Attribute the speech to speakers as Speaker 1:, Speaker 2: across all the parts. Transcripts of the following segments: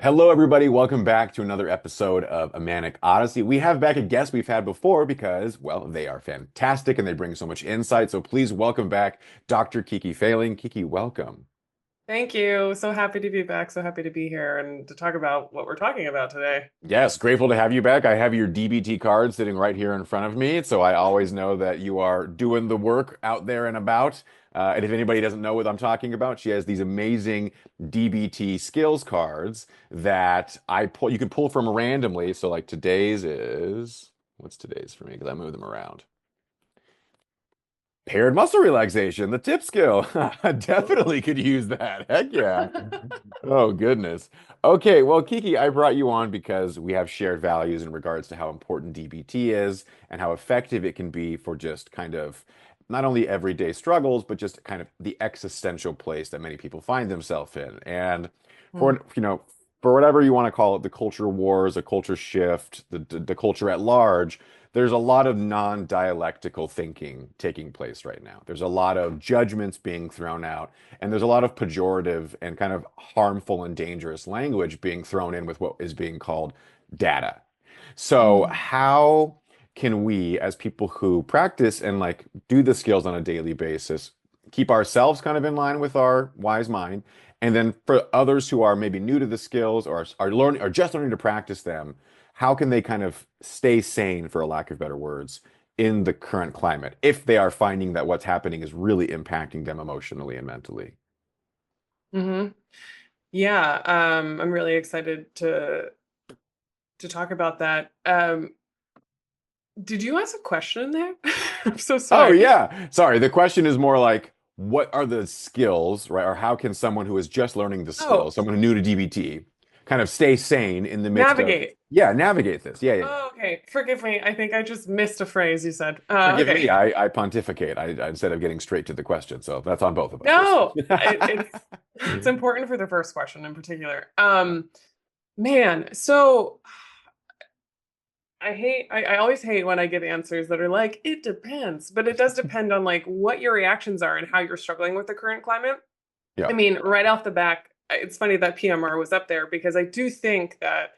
Speaker 1: Hello, everybody. Welcome back to another episode of A Manic Odyssey. We have back a guest we've had before because, well, they are fantastic and they bring so much insight. So please welcome back Dr. Kiki Fehling. Kiki, welcome.
Speaker 2: Thank you. So happy to be back. So happy to be here and to talk about what we're talking about today.
Speaker 1: Yes, grateful to have you back. I have your DBT card sitting right here in front of me, so I always know that you are doing the work out there and about. And if anybody doesn't know what I'm talking about, she has these amazing DBT skills cards that I pull. You can pull from randomly. So, like today's is what's today's for me because I move them around. Paired muscle relaxation, the tip skill. Definitely could use that. Heck yeah. Oh, goodness. Okay, well, Kiki, I brought you on because we have shared values in regards to how important DBT is and how effective it can be for just kind of not only everyday struggles, but just kind of the existential place that many people find themselves in. And
Speaker 2: Hmm.
Speaker 1: for, for whatever you want to call it, the culture wars, a culture shift, the culture at large, there's a lot of non-dialectical thinking taking place right now. There's a lot of judgments being thrown out. And there's a lot of pejorative and kind of harmful and dangerous language being thrown in with what is being called data. So,
Speaker 2: Hmm.
Speaker 1: how can we, as people who practice and like do the skills on a daily basis, keep ourselves kind of in line with our wise mind? And then for others who are maybe new to the skills or are learning or just learning to practice them, how can they kind of stay sane, for a lack of better words, in the current climate if they are finding that what's happening is really impacting them emotionally and mentally?
Speaker 2: Hmm. Yeah, I'm really excited to talk about that. Did you ask a question there? I'm so
Speaker 1: Oh,
Speaker 2: sorry.
Speaker 1: yeah. Sorry. The question is more like, what are the skills, right? Or how can someone who is just learning the skills,
Speaker 2: Oh,
Speaker 1: someone new to DBT, kind of stay sane in the midst of,
Speaker 2: navigate.
Speaker 1: yeah, navigate this. Yeah, yeah, yeah.
Speaker 2: Oh, okay. Forgive me. I think I just missed a phrase you said.
Speaker 1: Forgive
Speaker 2: Okay.
Speaker 1: me. I pontificate instead of getting straight to the question. So that's on both of us. Yes.
Speaker 2: No, it's important for the first question in particular. Man, so I always hate when I get answers that are like, it depends, but it does depend on like what your reactions are and how you're struggling with the current climate.
Speaker 1: Yeah.
Speaker 2: I mean, right off the back, it's funny that PMR was up there because I do think that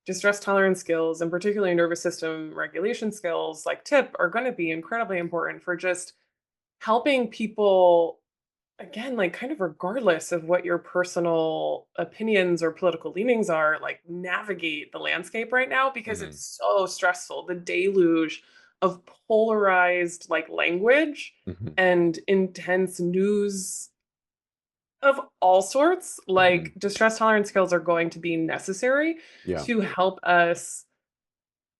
Speaker 2: distress tolerance skills and particularly nervous system regulation skills like TIP are going to be incredibly important for just helping people again, like kind of regardless of what your personal opinions or political leanings are, like navigate the landscape right now because
Speaker 1: Hmm.
Speaker 2: it's so stressful. The deluge of polarized like language
Speaker 1: Hmm.
Speaker 2: and intense news of all sorts,
Speaker 1: Hmm.
Speaker 2: like distress tolerance skills are going to be necessary
Speaker 1: Yeah.
Speaker 2: to help us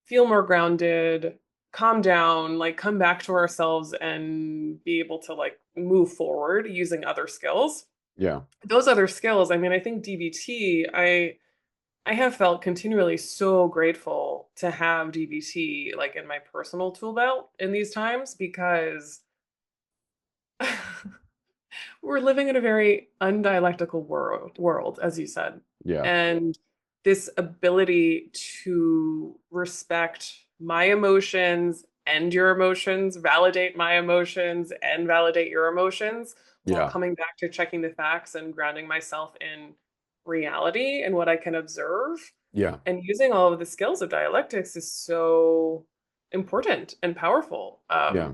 Speaker 2: feel more grounded, calm down, like come back to ourselves and be able to like move forward using other skills.
Speaker 1: Yeah.
Speaker 2: Those other skills, I mean, I think DBT, I have felt continually so grateful to have DBT like in my personal tool belt in these times because we're living in a very undialectical world, as you said.
Speaker 1: Yeah.
Speaker 2: And this ability to respect my emotions and your emotions, validate my emotions and validate your emotions while
Speaker 1: Yeah.
Speaker 2: coming back to checking the facts and grounding myself in reality and what I can observe.
Speaker 1: Yeah.
Speaker 2: And using all of the skills of dialectics is so important and powerful.
Speaker 1: Yeah.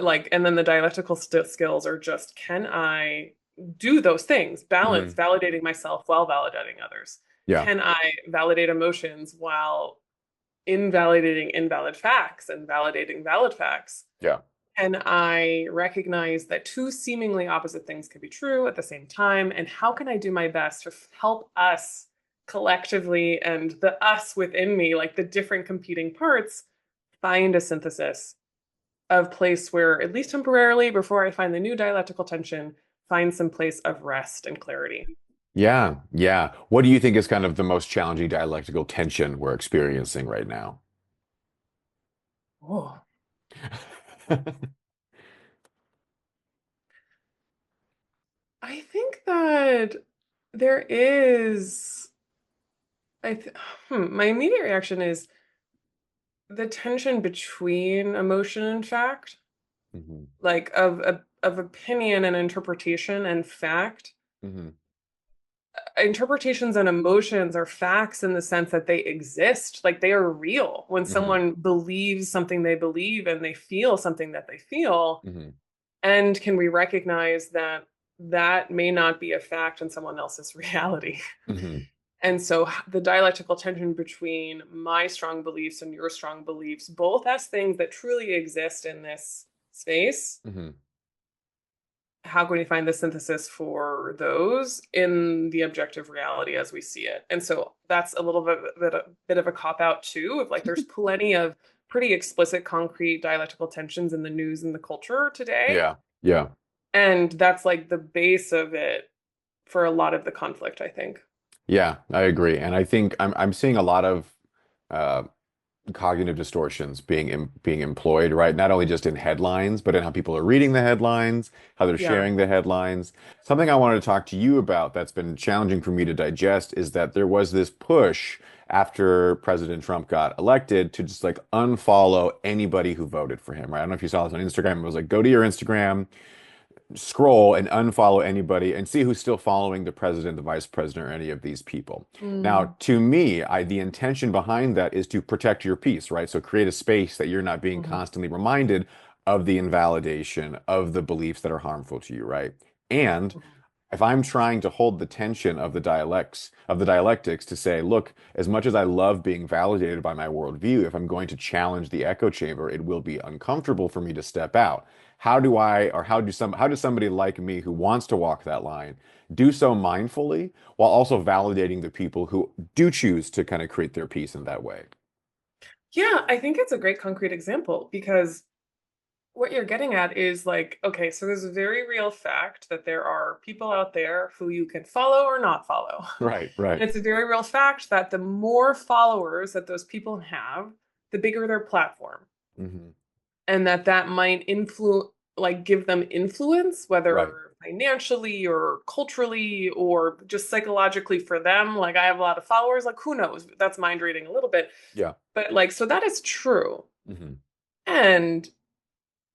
Speaker 2: Like, and then the dialectical skills are just, can I do those things? Balance,
Speaker 1: Hmm.
Speaker 2: validating myself while validating others.
Speaker 1: Yeah.
Speaker 2: Can I validate emotions while invalidating invalid facts and validating valid facts?
Speaker 1: Yeah.
Speaker 2: Can I recognize that two seemingly opposite things can be true at the same time? And how can I do my best to help us collectively and the us within me, like the different competing parts, find a synthesis of place where, at least temporarily, before I find the new dialectical tension, find some place of rest and clarity.
Speaker 1: Yeah. Yeah. What do you think is kind of the most challenging dialectical tension we're experiencing right now?
Speaker 2: Oh, I think that there is. I th- my immediate reaction is the tension between emotion and fact,
Speaker 1: Hmm.
Speaker 2: like of opinion and interpretation and fact.
Speaker 1: Hmm.
Speaker 2: interpretations and emotions are facts in the sense that they exist, like they are real. When
Speaker 1: Hmm.
Speaker 2: someone believes something they believe and they feel something that they feel,
Speaker 1: Hmm.
Speaker 2: and can we recognize that that may not be a fact in someone else's reality?
Speaker 1: Hmm.
Speaker 2: And so the dialectical tension between my strong beliefs and your strong beliefs, both as things that truly exist in this space,
Speaker 1: Hmm.
Speaker 2: how can we find the synthesis for those in the objective reality as we see it? And so that's a little bit of a cop out too, of like there's plenty of pretty explicit, concrete dialectical tensions in the news and the culture today.
Speaker 1: Yeah. Yeah.
Speaker 2: And that's like the base of it for a lot of the conflict, I think.
Speaker 1: Yeah, I agree. And I think I'm seeing a lot of uh cognitive distortions being employed, right? Not only just in headlines, but in how people are reading the headlines, how they're
Speaker 2: Yeah.
Speaker 1: sharing the headlines. Something I wanted to talk to you about that's been challenging for me to digest is that there was this push after President Trump got elected to just like unfollow anybody who voted for him, right? I don't know if you saw this on Instagram. It was like, go to your Instagram, scroll and unfollow anybody and see who's still following the president, the vice president, or any of these people.
Speaker 2: Mm.
Speaker 1: Now, to me, the intention behind that is to protect your peace, right? So create a space that you're not being
Speaker 2: Mhm.
Speaker 1: constantly reminded of the invalidation of the beliefs that are harmful to you, right? And
Speaker 2: Mhm.
Speaker 1: if I'm trying to hold the tension of the dialects, of the dialectics to say, look, as much as I love being validated by my worldview, if I'm going to challenge the echo chamber, it will be uncomfortable for me to step out. How do I, or how does somebody like me who wants to walk that line do so mindfully while also validating the people who do choose to kind of create their peace in that way?
Speaker 2: Yeah, I think it's a great concrete example because what you're getting at is like, okay, so there's a very real fact that there are people out there who you can follow or not follow.
Speaker 1: Right, right.
Speaker 2: And it's a very real fact that the more followers that those people have, the bigger their platform.
Speaker 1: Hmm.
Speaker 2: And that that might influence, like give them influence,
Speaker 1: Right.
Speaker 2: whether financially or culturally or just psychologically for them. Like I have a lot of followers, like who knows? That's mind reading a little bit.
Speaker 1: Yeah.
Speaker 2: But like, so that is true.
Speaker 1: Hmm.
Speaker 2: And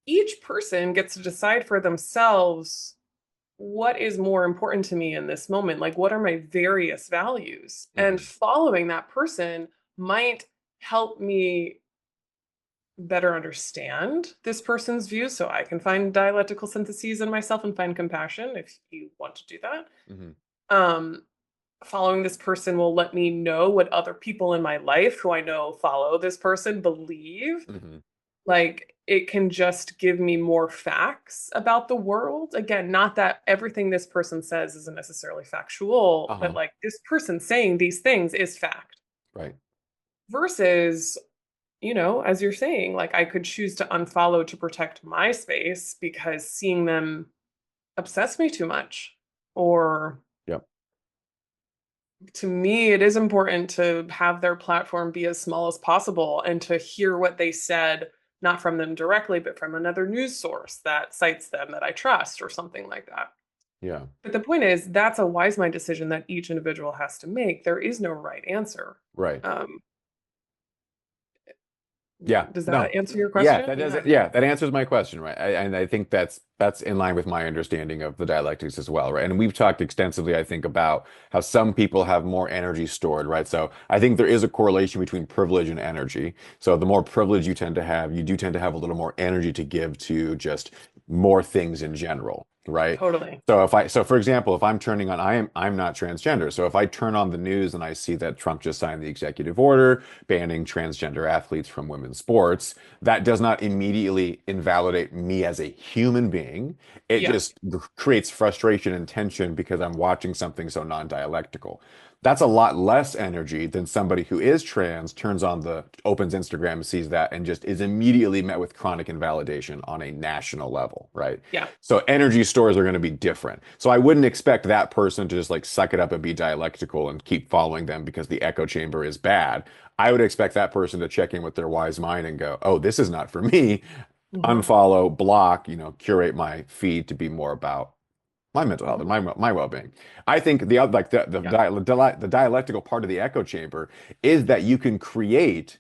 Speaker 2: each person gets to decide for themselves what is more important to me in this moment. Like, what are my various values? And
Speaker 1: Hmm.
Speaker 2: following that person might help me better understand this person's views so I can find dialectical syntheses in myself and find compassion if you want to do that.
Speaker 1: Hmm.
Speaker 2: Um, Following this person will let me know what other people in my life who I know follow this person believe.
Speaker 1: Hmm.
Speaker 2: Like it can just give me more facts about the world. Again, not that everything this person says isn't necessarily factual, but
Speaker 1: Uh-huh.
Speaker 2: like this person saying these things is fact.
Speaker 1: Right.
Speaker 2: Versus, as you're saying, like I could choose to unfollow to protect my space because seeing them obsess me too much. Or
Speaker 1: Yep.
Speaker 2: to me, it is important to have their platform be as small as possible and to hear what they said, not from them directly, but from another news source that cites them that I trust or something like that.
Speaker 1: Yeah.
Speaker 2: But the point is, that's a wise mind decision that each individual has to make. There is no right answer.
Speaker 1: Right.
Speaker 2: Um,
Speaker 1: Yeah,
Speaker 2: does
Speaker 1: no,
Speaker 2: that answer your
Speaker 1: yeah,
Speaker 2: question?
Speaker 1: that does
Speaker 2: Yeah,
Speaker 1: it. Yeah, that answers my question, right? And I think that's in line with my understanding of the dialectics as well, right? And we've talked extensively, I think, about how some people have more energy stored, right? So I think there is a correlation between privilege and energy. So the more privilege you tend to have, you do tend to have a little more energy to give to just more things in general, right?
Speaker 2: totally.
Speaker 1: So for example, if I'm turning on, I'm not transgender. So if I turn on the news and I see that Trump just signed the executive order banning transgender athletes from women's sports, that does not immediately invalidate me as a human being. It
Speaker 2: Yeah.
Speaker 1: just creates frustration and tension because I'm watching something so non-dialectical. That's a lot less energy than somebody who is trans, opens Instagram, sees that, and just is immediately met with chronic invalidation on a national level, right?
Speaker 2: Yeah.
Speaker 1: So energy stores are going to be different. So I wouldn't expect that person to just like suck it up and be dialectical and keep following them because the echo chamber is bad. I would expect that person to check in with their wise mind and go, oh, this is not for me.
Speaker 2: Mhm.
Speaker 1: Unfollow, block, curate my feed to be more about my mental health and
Speaker 2: Mhm.
Speaker 1: my well-being. I think
Speaker 2: Yeah.
Speaker 1: the dialectical part of the echo chamber is that you can create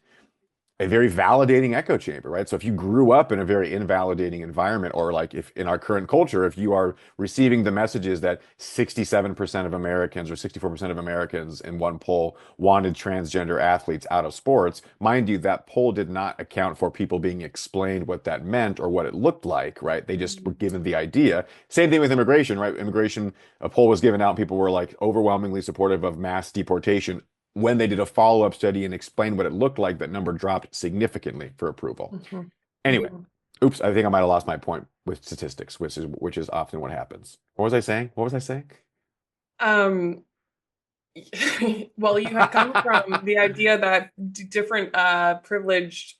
Speaker 1: a very validating echo chamber, right? So if you grew up in a very invalidating environment, or like if in our current culture, if you are receiving the messages that 67% of Americans or 64% of Americans in one poll wanted transgender athletes out of sports, mind you, that poll did not account for people being explained what that meant or what it looked like, right? They just were given the idea. Same thing with immigration, right? Immigration, a poll was given out, and people were like overwhelmingly supportive of mass deportation. When they did a follow-up study and explained what it looked like, that number dropped significantly for approval.
Speaker 2: Mhm.
Speaker 1: Anyway,
Speaker 2: Mhm.
Speaker 1: oops, I think I might have lost my point with statistics, which is often what happens. What was I saying? What was I saying?
Speaker 2: Um, well, you had come from the idea that different privilege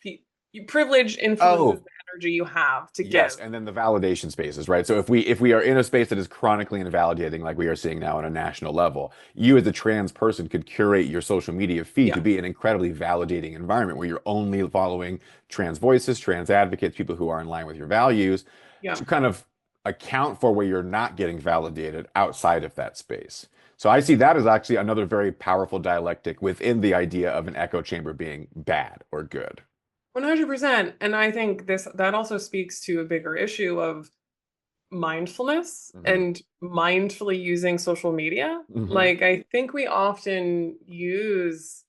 Speaker 2: influences
Speaker 1: Oh,
Speaker 2: the energy you have to
Speaker 1: yes,
Speaker 2: give.
Speaker 1: and then the validation spaces, right? So if we are in a space that is chronically invalidating, like we are seeing now on a national level, you as a trans person could curate your social media feed to
Speaker 2: Yeah,
Speaker 1: be an incredibly validating environment where you're only following trans voices, trans advocates, people who are in line with your values,
Speaker 2: yeah.
Speaker 1: to kind of account for where you're not getting validated outside of that space. So I see that as actually another very powerful dialectic within the idea of an echo chamber being bad or good.
Speaker 2: 100%. And I think that also speaks to a bigger issue of mindfulness
Speaker 1: Hmm.
Speaker 2: and mindfully using social media.
Speaker 1: Hmm.
Speaker 2: Like, I think we often use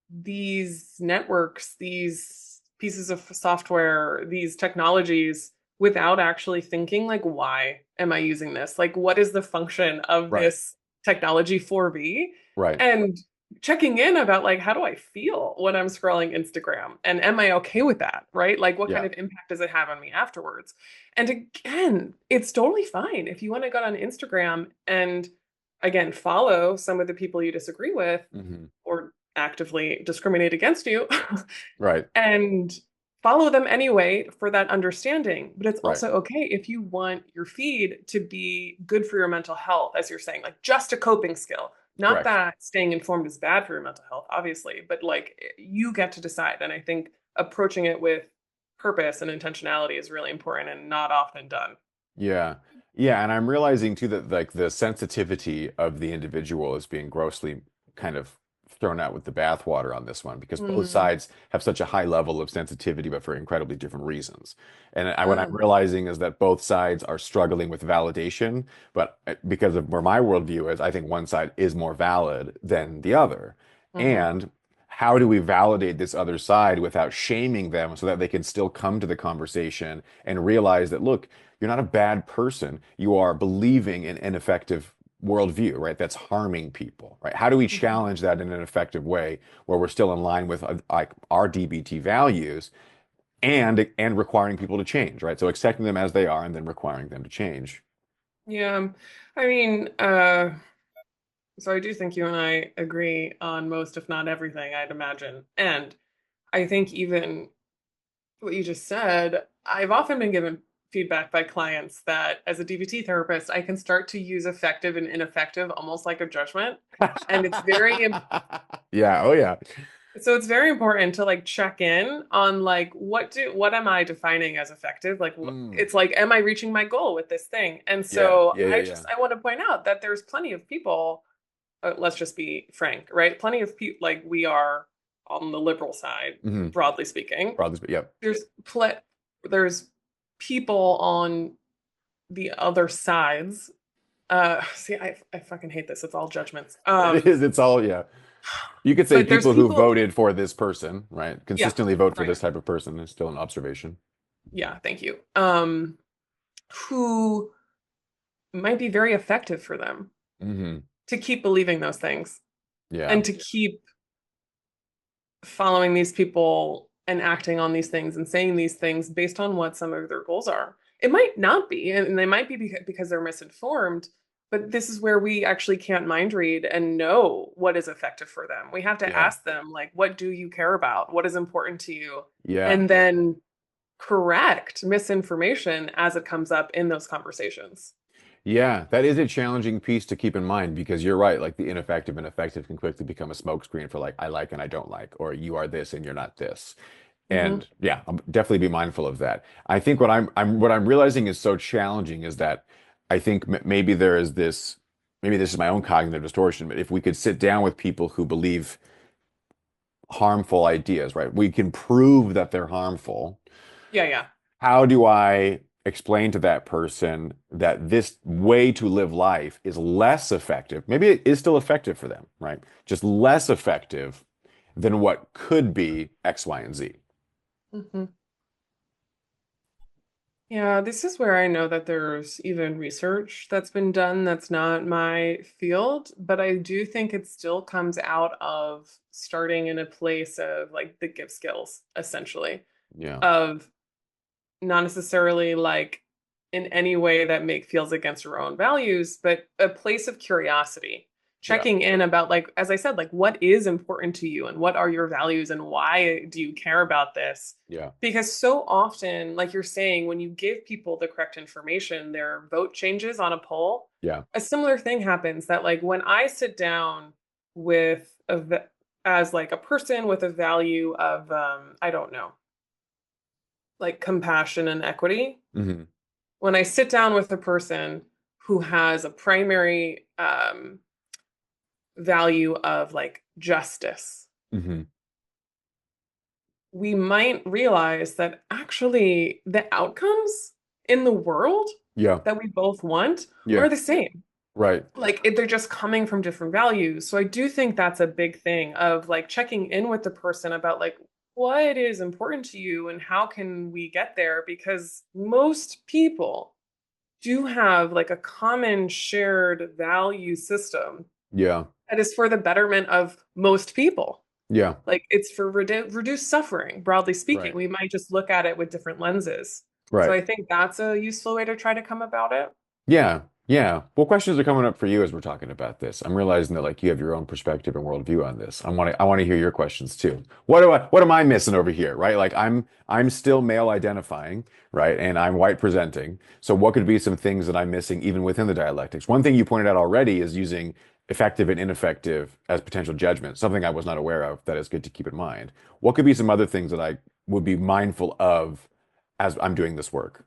Speaker 2: these networks, these pieces of software, these technologies without actually thinking, like, why am I using this? Like, what is the function of
Speaker 1: Right,
Speaker 2: this technology for me?
Speaker 1: right.
Speaker 2: And checking in about, like, how do I feel when I'm scrolling Instagram? And am I okay with that? Right? Like, what kind
Speaker 1: Yeah.
Speaker 2: of impact does it have on me afterwards? And again, it's totally fine if you want to go on Instagram and again follow some of the people you disagree with
Speaker 1: Hmm.
Speaker 2: or actively discriminate against you
Speaker 1: Right,
Speaker 2: and follow them anyway for that understanding. But it's
Speaker 1: right.
Speaker 2: also okay if you want your feed to be good for your mental health, as you're saying, like just a coping skill. Not
Speaker 1: Correct.
Speaker 2: that staying informed is bad for your mental health, obviously, but like you get to decide. And I think approaching it with purpose and intentionality is really important and not often done.
Speaker 1: Yeah. Yeah, and I'm realizing too that like the sensitivity of the individual is being grossly kind of thrown out with the bathwater on this one because both
Speaker 2: Mm.
Speaker 1: sides have such a high level of sensitivity, but for incredibly different reasons. And what I'm
Speaker 2: Mm.
Speaker 1: realizing is that both sides are struggling with validation, but because of where my worldview is, I think one side is more valid than the other.
Speaker 2: Mhm.
Speaker 1: And how do we validate this other side without shaming them so that they can still come to the conversation and realize that, look, you're not a bad person. You are believing in an effective worldview, right? That's harming people, right? How do we
Speaker 2: Mhm.
Speaker 1: challenge that in an effective way where we're still in line with like our DBT values and requiring people to change, right? So accepting them as they are and then requiring them to change.
Speaker 2: Yeah. I mean, so I do think you and I agree on most, if not everything, I'd imagine. And I think even what you just said, I've often been given feedback by clients that as a DBT therapist, I can start to use effective and ineffective almost like a judgment. And it's
Speaker 1: Yeah, oh yeah.
Speaker 2: so it's very important to like check in on like what am I defining as effective? Like
Speaker 1: Mm,
Speaker 2: it's like am I reaching my goal with this thing? And
Speaker 1: yeah,
Speaker 2: so
Speaker 1: yeah, yeah, yeah.
Speaker 2: I want to point out that there's plenty of people let's just be frank, right? Plenty of people like we are on the liberal side,
Speaker 1: Hmm.
Speaker 2: broadly speaking.
Speaker 1: Broadly, yep.
Speaker 2: There's ple there's people on the other sides. See, I fucking hate this. It's all judgments.
Speaker 1: It is, it's all, yeah. You could say
Speaker 2: But there's
Speaker 1: people who
Speaker 2: people,
Speaker 1: voted for this person, right?
Speaker 2: yeah,
Speaker 1: Consistently vote for
Speaker 2: right.
Speaker 1: this type of person is still an observation.
Speaker 2: Yeah, thank you. Who might be very effective for them
Speaker 1: Hmm.
Speaker 2: to keep believing those things
Speaker 1: Yeah.
Speaker 2: and to keep following these people and acting on these things and saying these things based on what some of their goals are. It might not be, and they might be because they're misinformed, but this is where we actually can't mind read and know what is effective for them. We have to
Speaker 1: Yeah.
Speaker 2: ask them, like, what do you care about? What is important to you?
Speaker 1: Yeah.
Speaker 2: And then correct misinformation as it comes up in those conversations.
Speaker 1: Yeah. That is a challenging piece to keep in mind because you're right. Like the ineffective and effective can quickly become a smokescreen for like, I like and I don't like, or you are this and you're not this.
Speaker 2: Hmm.
Speaker 1: And yeah, I'll definitely be mindful of that. I think what I'm realizing is so challenging is that I think maybe there is this, maybe this is my own cognitive distortion, but if we could sit down with people who believe harmful ideas, right? We can prove that they're harmful.
Speaker 2: Yeah, yeah.
Speaker 1: How do I explain to that person that this way to live life is less effective? Maybe it is still effective for them, right? Just less effective than what could be X, Y, and Z.
Speaker 2: Hmm. Yeah, this is where I know that there's even research that's been done that's not my field, but I do think it still comes out of starting in a place of like the gift skills, essentially,
Speaker 1: Yeah.
Speaker 2: of not necessarily like in any way that make feels against your own values, but a place of curiosity,
Speaker 1: Yeah.
Speaker 2: checking in about like, as I said, like what is important to you and what are your values and why do you care about this?
Speaker 1: Yeah.
Speaker 2: Because so often, like you're saying, when you give people the correct information, their vote changes on a poll.
Speaker 1: Yeah.
Speaker 2: A similar thing happens that like when I sit down with as like a person with a value of I don't know, like compassion and equity,
Speaker 1: Hmm.
Speaker 2: when I sit down with a person who has a primary value of like justice,
Speaker 1: Hmm.
Speaker 2: we might realize that actually the outcomes in the world
Speaker 1: Yeah.
Speaker 2: that we both want
Speaker 1: Yeah.
Speaker 2: are the same.
Speaker 1: Right.
Speaker 2: Like they're just coming from different values. So I do think that's a big thing of like checking in with the person about like what is important to you and how can we get there because most people do have like a common shared value system
Speaker 1: Yeah.
Speaker 2: that is for the betterment of most people.
Speaker 1: Yeah.
Speaker 2: Like it's for reduced suffering, broadly speaking.
Speaker 1: Right.
Speaker 2: We might just look at it with different lenses. So
Speaker 1: Right.
Speaker 2: I think that's a useful way to try to come about it.
Speaker 1: Yeah, yeah. What questions are coming up for you as we're talking about this? I'm realizing that like you have your own perspective and worldview on this. I want to hear your questions too. What am I missing over here, right? Like I'm still male identifying, right? And I'm white presenting. So what could be some things that I'm missing even within the dialectics? One thing you pointed out already is using effective and ineffective as potential judgment, something I was not aware of that is good to keep in mind. What could be some other things that I would be mindful of as I'm doing this work?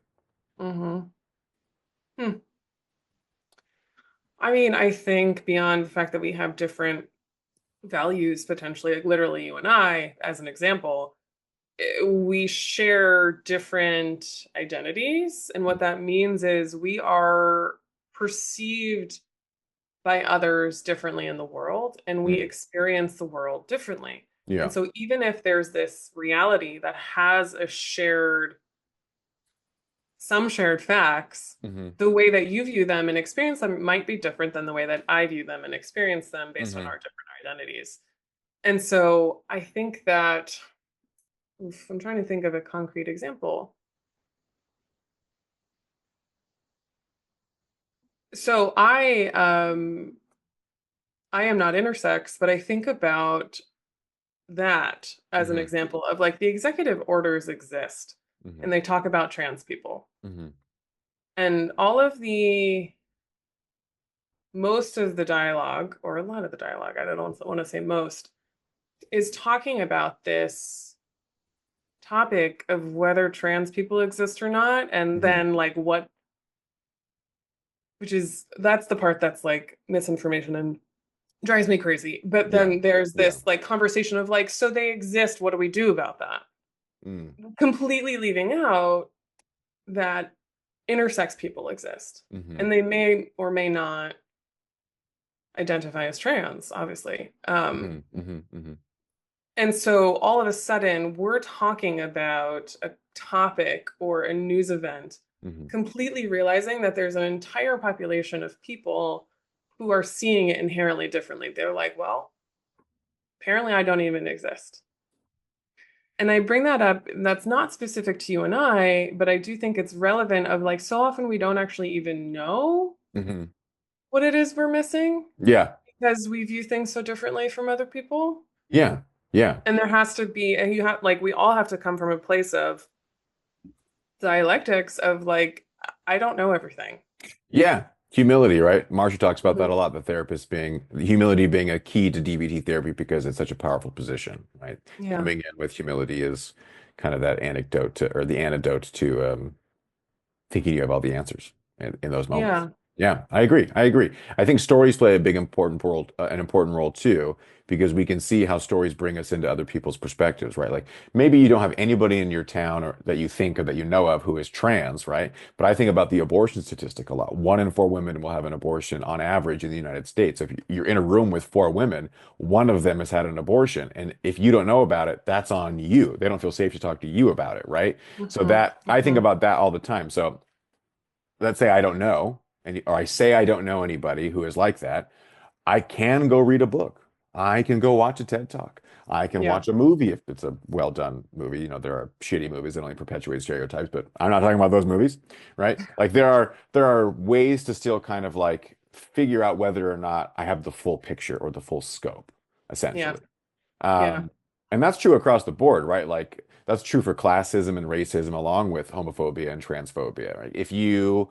Speaker 2: Hmm. Hmm. I mean, I think beyond the fact that we have different values, potentially, like literally you and I, as an example, we share different identities. And what that means is we are perceived by others differently in the world, and we
Speaker 1: Mm.
Speaker 2: experience the world differently. And
Speaker 1: Yeah.
Speaker 2: so, even if there's this reality that has some shared facts,
Speaker 1: Hmm.
Speaker 2: the way that you view them and experience them might be different than the way that I view them and experience them based on
Speaker 1: Hmm.
Speaker 2: our different identities. And so, I think that I'm trying to think of a concrete example. So I am not intersex, but I think about that as an
Speaker 1: Hmm.
Speaker 2: example of like the executive orders exist
Speaker 1: Hmm.
Speaker 2: and they talk about trans people.
Speaker 1: Hmm.
Speaker 2: And all of the most of the dialogue, or a lot of the dialogue, I don't want to say most, is talking about this topic of whether trans people exist or not, and
Speaker 1: Hmm.
Speaker 2: then like what, which is that's the part that's like misinformation and drives me crazy. But
Speaker 1: Yeah.
Speaker 2: then there's
Speaker 1: Yeah.
Speaker 2: this like conversation of like, so they exist, what do we do about that?
Speaker 1: Mm.
Speaker 2: Completely leaving out that intersex people exist
Speaker 1: Hmm.
Speaker 2: and they may or may not identify as trans, obviously.
Speaker 1: Hmm. Hmm. Hmm.
Speaker 2: And so all of a sudden, we're talking about a topic or a news event,
Speaker 1: Hmm.
Speaker 2: completely realizing that there's an entire population of people who are seeing it inherently differently. They're like, well, apparently I don't even exist. And I bring that up, that's not specific to you and I, but I do think it's relevant of like so often we don't actually even know
Speaker 1: Hmm.
Speaker 2: what it is we're missing
Speaker 1: Yeah.
Speaker 2: because we view things so differently from other people.
Speaker 1: Yeah. Yeah.
Speaker 2: And there has to be, and you have like we all have to come from a place of dialectics of like, I don't know everything.
Speaker 1: Yeah. Humility, right? Marsha talks about that
Speaker 2: Mhm.
Speaker 1: a lot, the therapist being humility being a key to DBT therapy because it's such a powerful position, right?
Speaker 2: Yeah.
Speaker 1: Coming in with humility is kind of that anecdote to, or the antidote to thinking you have all the answers in those moments.
Speaker 2: Yeah.
Speaker 1: Yeah, I agree. I agree. I think stories play a big important role, an important role too, because we can see how stories bring us into other people's perspectives, right? Like maybe you don't have anybody in your town or that you think or that you know of who is trans, right? But I think about the abortion statistic a lot. 1 in 4 women will have an abortion on average in the United States. If you're in a room with 4 women, one of them has had an abortion, and if you don't know about it, that's on you. They don't feel safe to talk to you about it, right? So
Speaker 2: Hmm.
Speaker 1: that I think
Speaker 2: Hmm.
Speaker 1: about that all the time. So let's say I don't know, or I say I don't know anybody who is like that, I can go read a book. I can go watch a TED Talk. I can
Speaker 2: Yeah.
Speaker 1: watch a movie if it's a well done movie. You know, there are shitty movies that only perpetuate stereotypes, but I'm not talking about those movies, right? Like there are ways to still kind of like figure out whether or not I have the full picture or the full scope,
Speaker 2: Yeah.
Speaker 1: essentially.
Speaker 2: Yeah.
Speaker 1: And that's true across the board, right? Like that's true for classism and racism along with homophobia and transphobia, right? If you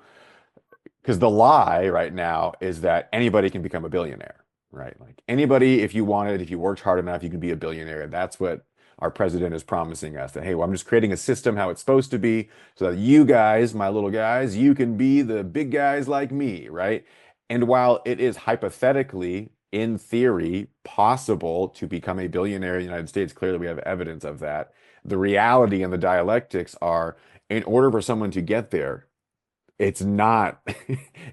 Speaker 1: because the lie right now is that anybody can become a billionaire, right? Like anybody, if you wanted, if you worked hard enough, you can be a billionaire. That's what our president is promising us that, hey, well, I'm just creating a system how it's supposed to be so that you guys, my little guys, you can be the big guys like me, right? And while it is hypothetically, in theory, possible to become a billionaire in the United States, clearly we have evidence of that. The reality and the dialectics are in order for someone to get there, it's not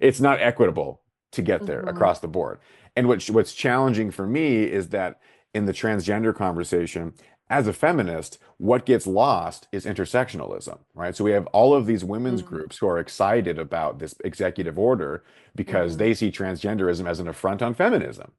Speaker 1: it's not equitable to get there
Speaker 2: Hmm.
Speaker 1: across the board. And what's challenging for me is that in the transgender conversation, as a feminist, what gets lost is intersectionalism, right? So we have all of these women's groups who are excited about this executive order because
Speaker 2: Hmm.
Speaker 1: they see transgenderism as an affront on feminism.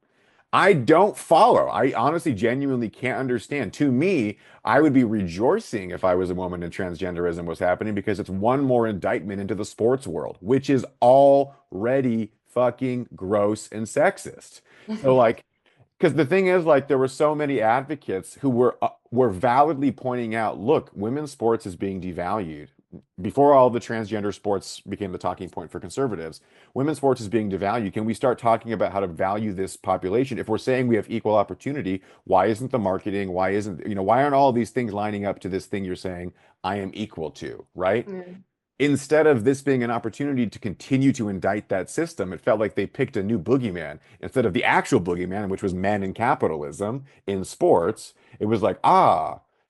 Speaker 1: I don't follow. I honestly, genuinely can't understand. To me, I would be rejoicing if I was a woman and transgenderism was happening because it's one more indictment into the sports world, which is already fucking gross and sexist. So, like, because the thing is, like, there were so many advocates who were validly pointing out, look, women's sports is being devalued. Before all the transgender sports became the talking point for conservatives, women's sports is being devalued. Can we start talking about how to value this population? If we're saying we have equal opportunity, why isn't the marketing? Why isn't, why aren't all these things lining up to this thing you're saying I am equal to, right?
Speaker 2: Yeah.
Speaker 1: Instead of this being an opportunity to continue to indict that system, it felt like they picked a new boogeyman instead of the actual boogeyman, which was men and capitalism in sports. It was like,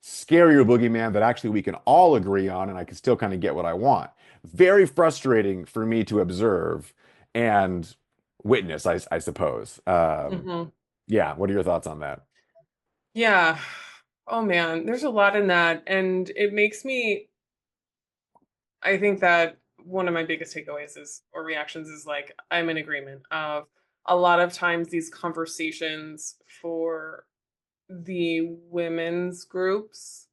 Speaker 1: scarier boogeyman that actually we can all agree on, and I can still kind of get what I want. Very frustrating for me to observe and witness, I suppose.
Speaker 2: Hmm.
Speaker 1: Yeah, what are your thoughts on that?
Speaker 2: Yeah. Oh man, there's a lot in that. And it makes me, I think that one of my biggest takeaways is, or reactions is like, I'm in agreement of a lot of times these conversations for the women's groups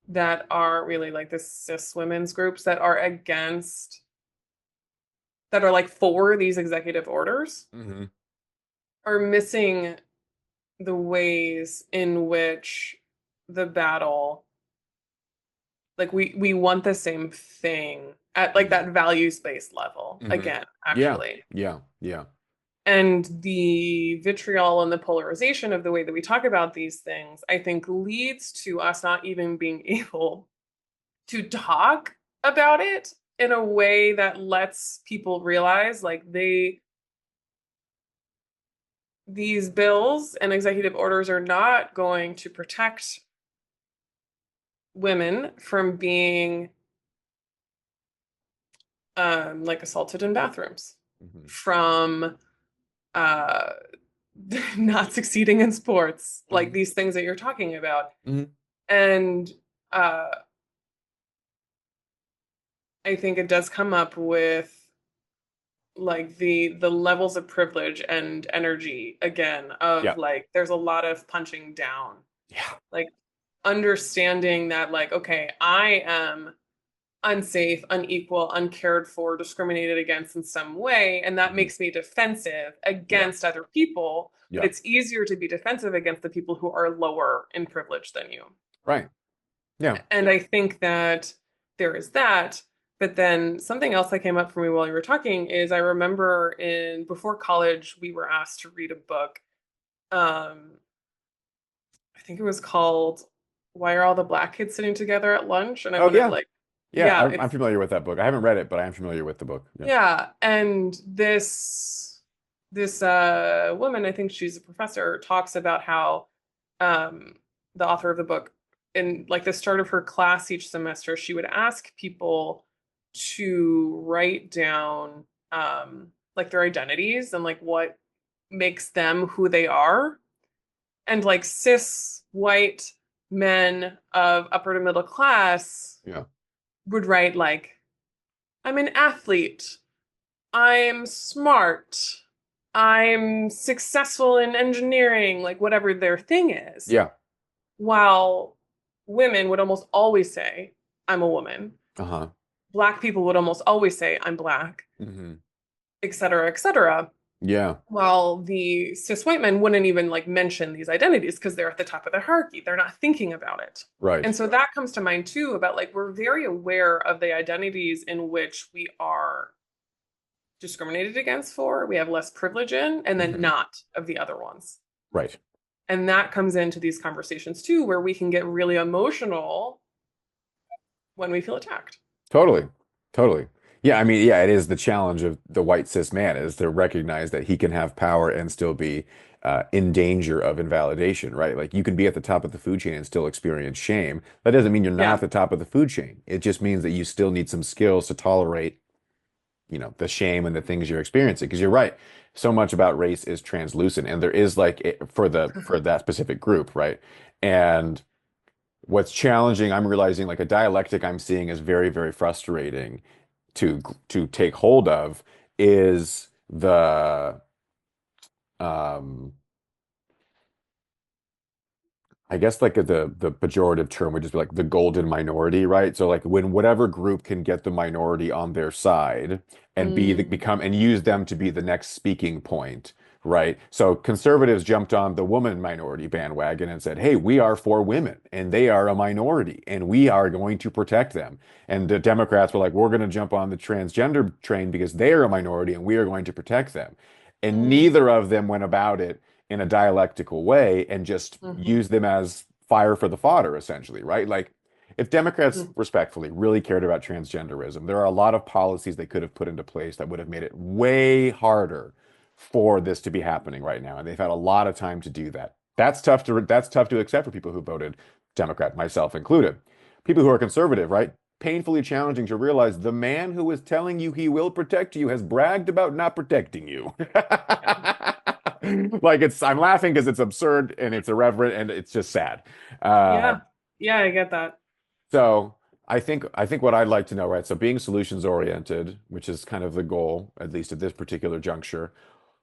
Speaker 2: that are really like the cis women's groups that are against, that are like for these executive orders
Speaker 1: Hmm.
Speaker 2: are missing the ways in which the battle, like we want the same thing at like
Speaker 1: Hmm.
Speaker 2: that values-based level
Speaker 1: Hmm.
Speaker 2: again,
Speaker 1: Yeah,
Speaker 2: actually.
Speaker 1: yeah, yeah.
Speaker 2: And the vitriol and the polarization of the way that we talk about these things, I think leads to us not even being able to talk about it in a way that lets people realize like these bills and executive orders are not going to protect women from being like assaulted in bathrooms,
Speaker 1: Hmm.
Speaker 2: from uh not succeeding in sports, like
Speaker 1: Hmm.
Speaker 2: these things that you're talking about.
Speaker 1: Hmm.
Speaker 2: And uh I think it does come up with like the levels of privilege and energy again of
Speaker 1: Yeah,
Speaker 2: like there's a lot of punching down,
Speaker 1: yeah.
Speaker 2: like understanding that like okay, I am unsafe, unequal, uncared for, discriminated against in some way, and that
Speaker 1: Mhm.
Speaker 2: makes me defensive
Speaker 1: Yeah.
Speaker 2: against other people, but
Speaker 1: Yeah.
Speaker 2: it's easier to be defensive against the people who are lower in privilege than you.
Speaker 1: Right. Yeah.
Speaker 2: And I think that there is that. But then something else that came up for me while you were talking is I remember in before college, we were asked to read a book. Um, I think it was called Why Are All the Black Kids Sitting Together at Lunch? And I
Speaker 1: Oh
Speaker 2: wanted
Speaker 1: yeah.
Speaker 2: like
Speaker 1: Yeah,
Speaker 2: Yeah,
Speaker 1: I'm
Speaker 2: it's
Speaker 1: familiar with that book. I haven't read it, but I am familiar with the book. Yeah.
Speaker 2: yeah, and this woman, I think she's a professor, talks about how um the author of the book, in like the start of her class each semester, she would ask people to write down like their identities and like what makes them who they are. And like cis white men of upper to middle class
Speaker 1: Yeah.
Speaker 2: would write like, I'm an athlete, I'm smart, I'm successful in engineering, like whatever their thing is.
Speaker 1: Yeah.
Speaker 2: While women would almost always say, I'm a woman.
Speaker 1: Uh-huh.
Speaker 2: Black people would almost always say, I'm black,
Speaker 1: Hmm.
Speaker 2: et cetera, et cetera.
Speaker 1: Yeah.
Speaker 2: While the cis white men wouldn't even like mention these identities because they're at the top of the hierarchy. They're not thinking about it.
Speaker 1: Right.
Speaker 2: And so that comes to mind too about like we're very aware of the identities in which we are discriminated against for, we have less privilege in, and then
Speaker 1: Hmm.
Speaker 2: not of the other ones.
Speaker 1: Right.
Speaker 2: And that comes into these conversations too, where we can get really emotional when we feel attacked.
Speaker 1: Totally. Totally. Yeah, I mean, yeah, it is the challenge of the white cis man is to recognize that he can have power and still be in danger of invalidation, right? Like you can be at the top of the food chain and still experience shame. That doesn't mean you're not at
Speaker 2: Yeah.
Speaker 1: the top of the food chain. It just means that you still need some skills to tolerate, the shame and the things you're experiencing. Because you're right, so much about race is translucent, and there is like for that specific group, right? And what's challenging, I'm realizing like a dialectic I'm seeing is very, very frustrating to take hold of is the um I guess like the pejorative term would just be like the golden minority, right? So like when whatever group can get the minority on their side and
Speaker 2: Mm,
Speaker 1: become and use them to be the next speaking point, right? So conservatives jumped on the woman minority bandwagon and said, "Hey, we are for women and they are a minority and we are going to protect them." And the Democrats were like, "We're going to jump on the transgender train because they are a minority and we are going to protect them." And
Speaker 2: mm,
Speaker 1: neither of them went about it in a dialectical way and just
Speaker 2: mhm,
Speaker 1: use them as fire for the fodder, essentially, right? Like, if Democrats
Speaker 2: mhm,
Speaker 1: respectfully really cared about transgenderism, there are a lot of policies they could have put into place that would have made it way harder for this to be happening right now. And they've had a lot of time to do that. That's tough to accept for people who voted Democrat, myself included. People who are conservative, right? Painfully challenging to realize the man who is telling you he will protect you has bragged about not protecting you.
Speaker 2: yeah.
Speaker 1: Like I'm laughing because it's absurd and it's irreverent and it's just sad. Uh,
Speaker 2: Yeah. Yeah, I get that.
Speaker 1: so I think what I'd like to know, right? So being solutions oriented, which is kind of the goal, at least at this particular juncture,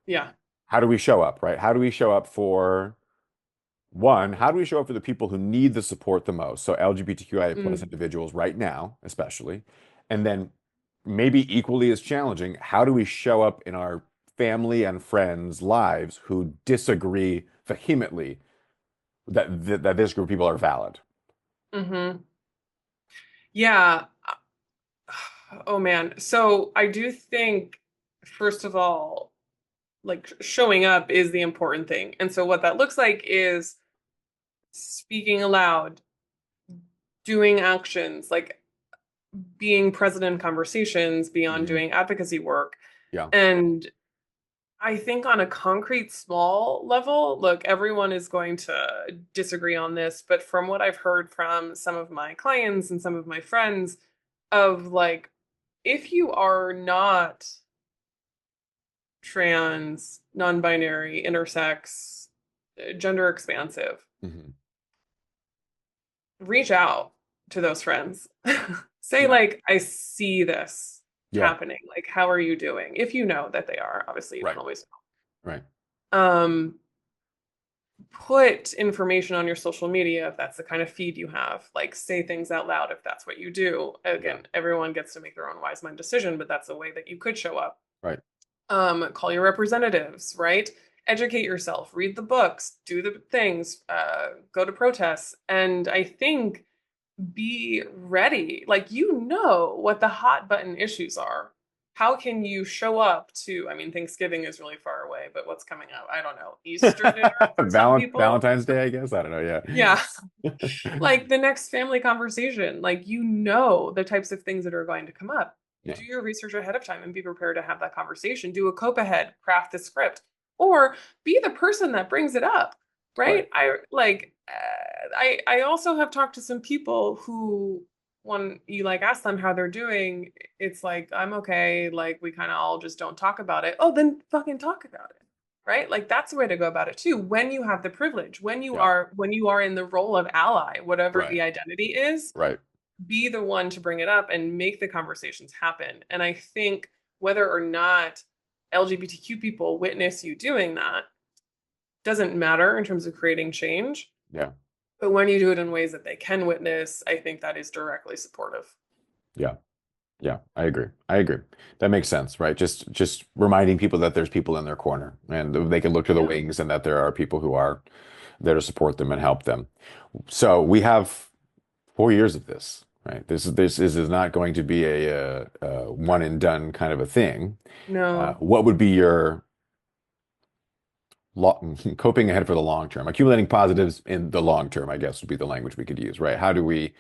Speaker 2: Yeah.
Speaker 1: how do we show up, right? How do we show up for one, how do we show up for the people who need the support the most? So LGBTQIA plus
Speaker 2: Mm,
Speaker 1: individuals right now, especially. And then maybe equally as challenging, how do we show up in our family and friends' lives who disagree vehemently that this group of people are valid?
Speaker 2: hmm. Yeah. Oh man. So I do think, first of all, like showing up is the important thing. And so what that looks like is speaking aloud, doing actions, like being present in conversations beyond
Speaker 1: Hmm.
Speaker 2: doing advocacy work.
Speaker 1: Yeah.
Speaker 2: And I think on a concrete, small level, look, everyone is going to disagree on this, but from what I've heard from some of my clients and some of my friends, of like, if you are not trans, non-binary, intersex, gender expansive,
Speaker 1: Hmm.
Speaker 2: reach out to those friends. Say
Speaker 1: Yeah.
Speaker 2: like, I see this
Speaker 1: Yeah.
Speaker 2: happening. Like, how are you doing? If you know that they are, obviously you don't
Speaker 1: Right.
Speaker 2: always
Speaker 1: Right.
Speaker 2: know. Put information on your social media if that's the kind of feed you have. Like say things out loud if that's what you do.
Speaker 1: Yeah.
Speaker 2: Again, everyone gets to make their own wise mind decision, but that's a way that you could show up.
Speaker 1: Right.
Speaker 2: Call your representatives, right? Educate yourself, read the books, do the things, go to protests. And I think be ready. Like, you know what the hot button issues are. how can you show up to, I mean, Thanksgiving is really far away, but what's coming up? I don't know. Easter dinner for some people.
Speaker 1: Valentine's Day, I guess. I don't know.
Speaker 2: Yeah.
Speaker 1: Yeah.
Speaker 2: Like the next family conversation, like you know the types of things that are going to come up.
Speaker 1: Yeah.
Speaker 2: Do your research ahead of time and be prepared to have that conversation. Do a cope ahead, craft the script, or be the person that brings it up,
Speaker 1: Right.
Speaker 2: right? I also have talked to some people who, when you like ask them how they're doing, it's like, I'm okay, like we kind of all just don't talk about it. Oh, then fucking talk about it. Right? Like that's the way to go about it too. When you have the privilege,
Speaker 1: Yeah.
Speaker 2: when you are in the role of ally, whatever
Speaker 1: Right.
Speaker 2: the identity is,
Speaker 1: Right.
Speaker 2: be the one to bring it up and make the conversations happen. And I think whether or not LGBTQ people witness you doing that doesn't matter in terms of creating change.
Speaker 1: Yeah.
Speaker 2: But when you do it in ways that they can witness, I think that is directly supportive.
Speaker 1: Yeah. Yeah. I agree. I agree. That makes sense, right? Just reminding people that there's people in their corner and they can look to the
Speaker 2: Yeah.
Speaker 1: wings and that there are people who are there to support them and help them. So we have 4 years of this, right? This is not going to be a one and done kind of a thing.
Speaker 2: No.
Speaker 1: What would be your coping ahead for the long term, accumulating positives in the long term, I guess would be the language we could use, right? How do we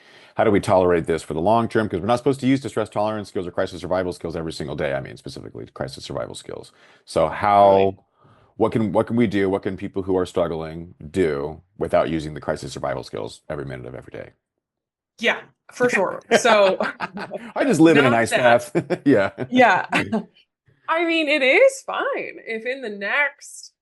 Speaker 1: tolerate this for the long term? Because we're not supposed to use distress tolerance skills or crisis survival skills every single day. I mean, specifically crisis survival skills. So
Speaker 2: Totally.
Speaker 1: what can we do? What can people who are struggling do without using the crisis survival skills every minute of every day?
Speaker 2: Yeah, for sure. So
Speaker 1: I just live in an
Speaker 2: not
Speaker 1: ice
Speaker 2: that.
Speaker 1: bath. Yeah.
Speaker 2: Yeah. I mean, it is fine if in the next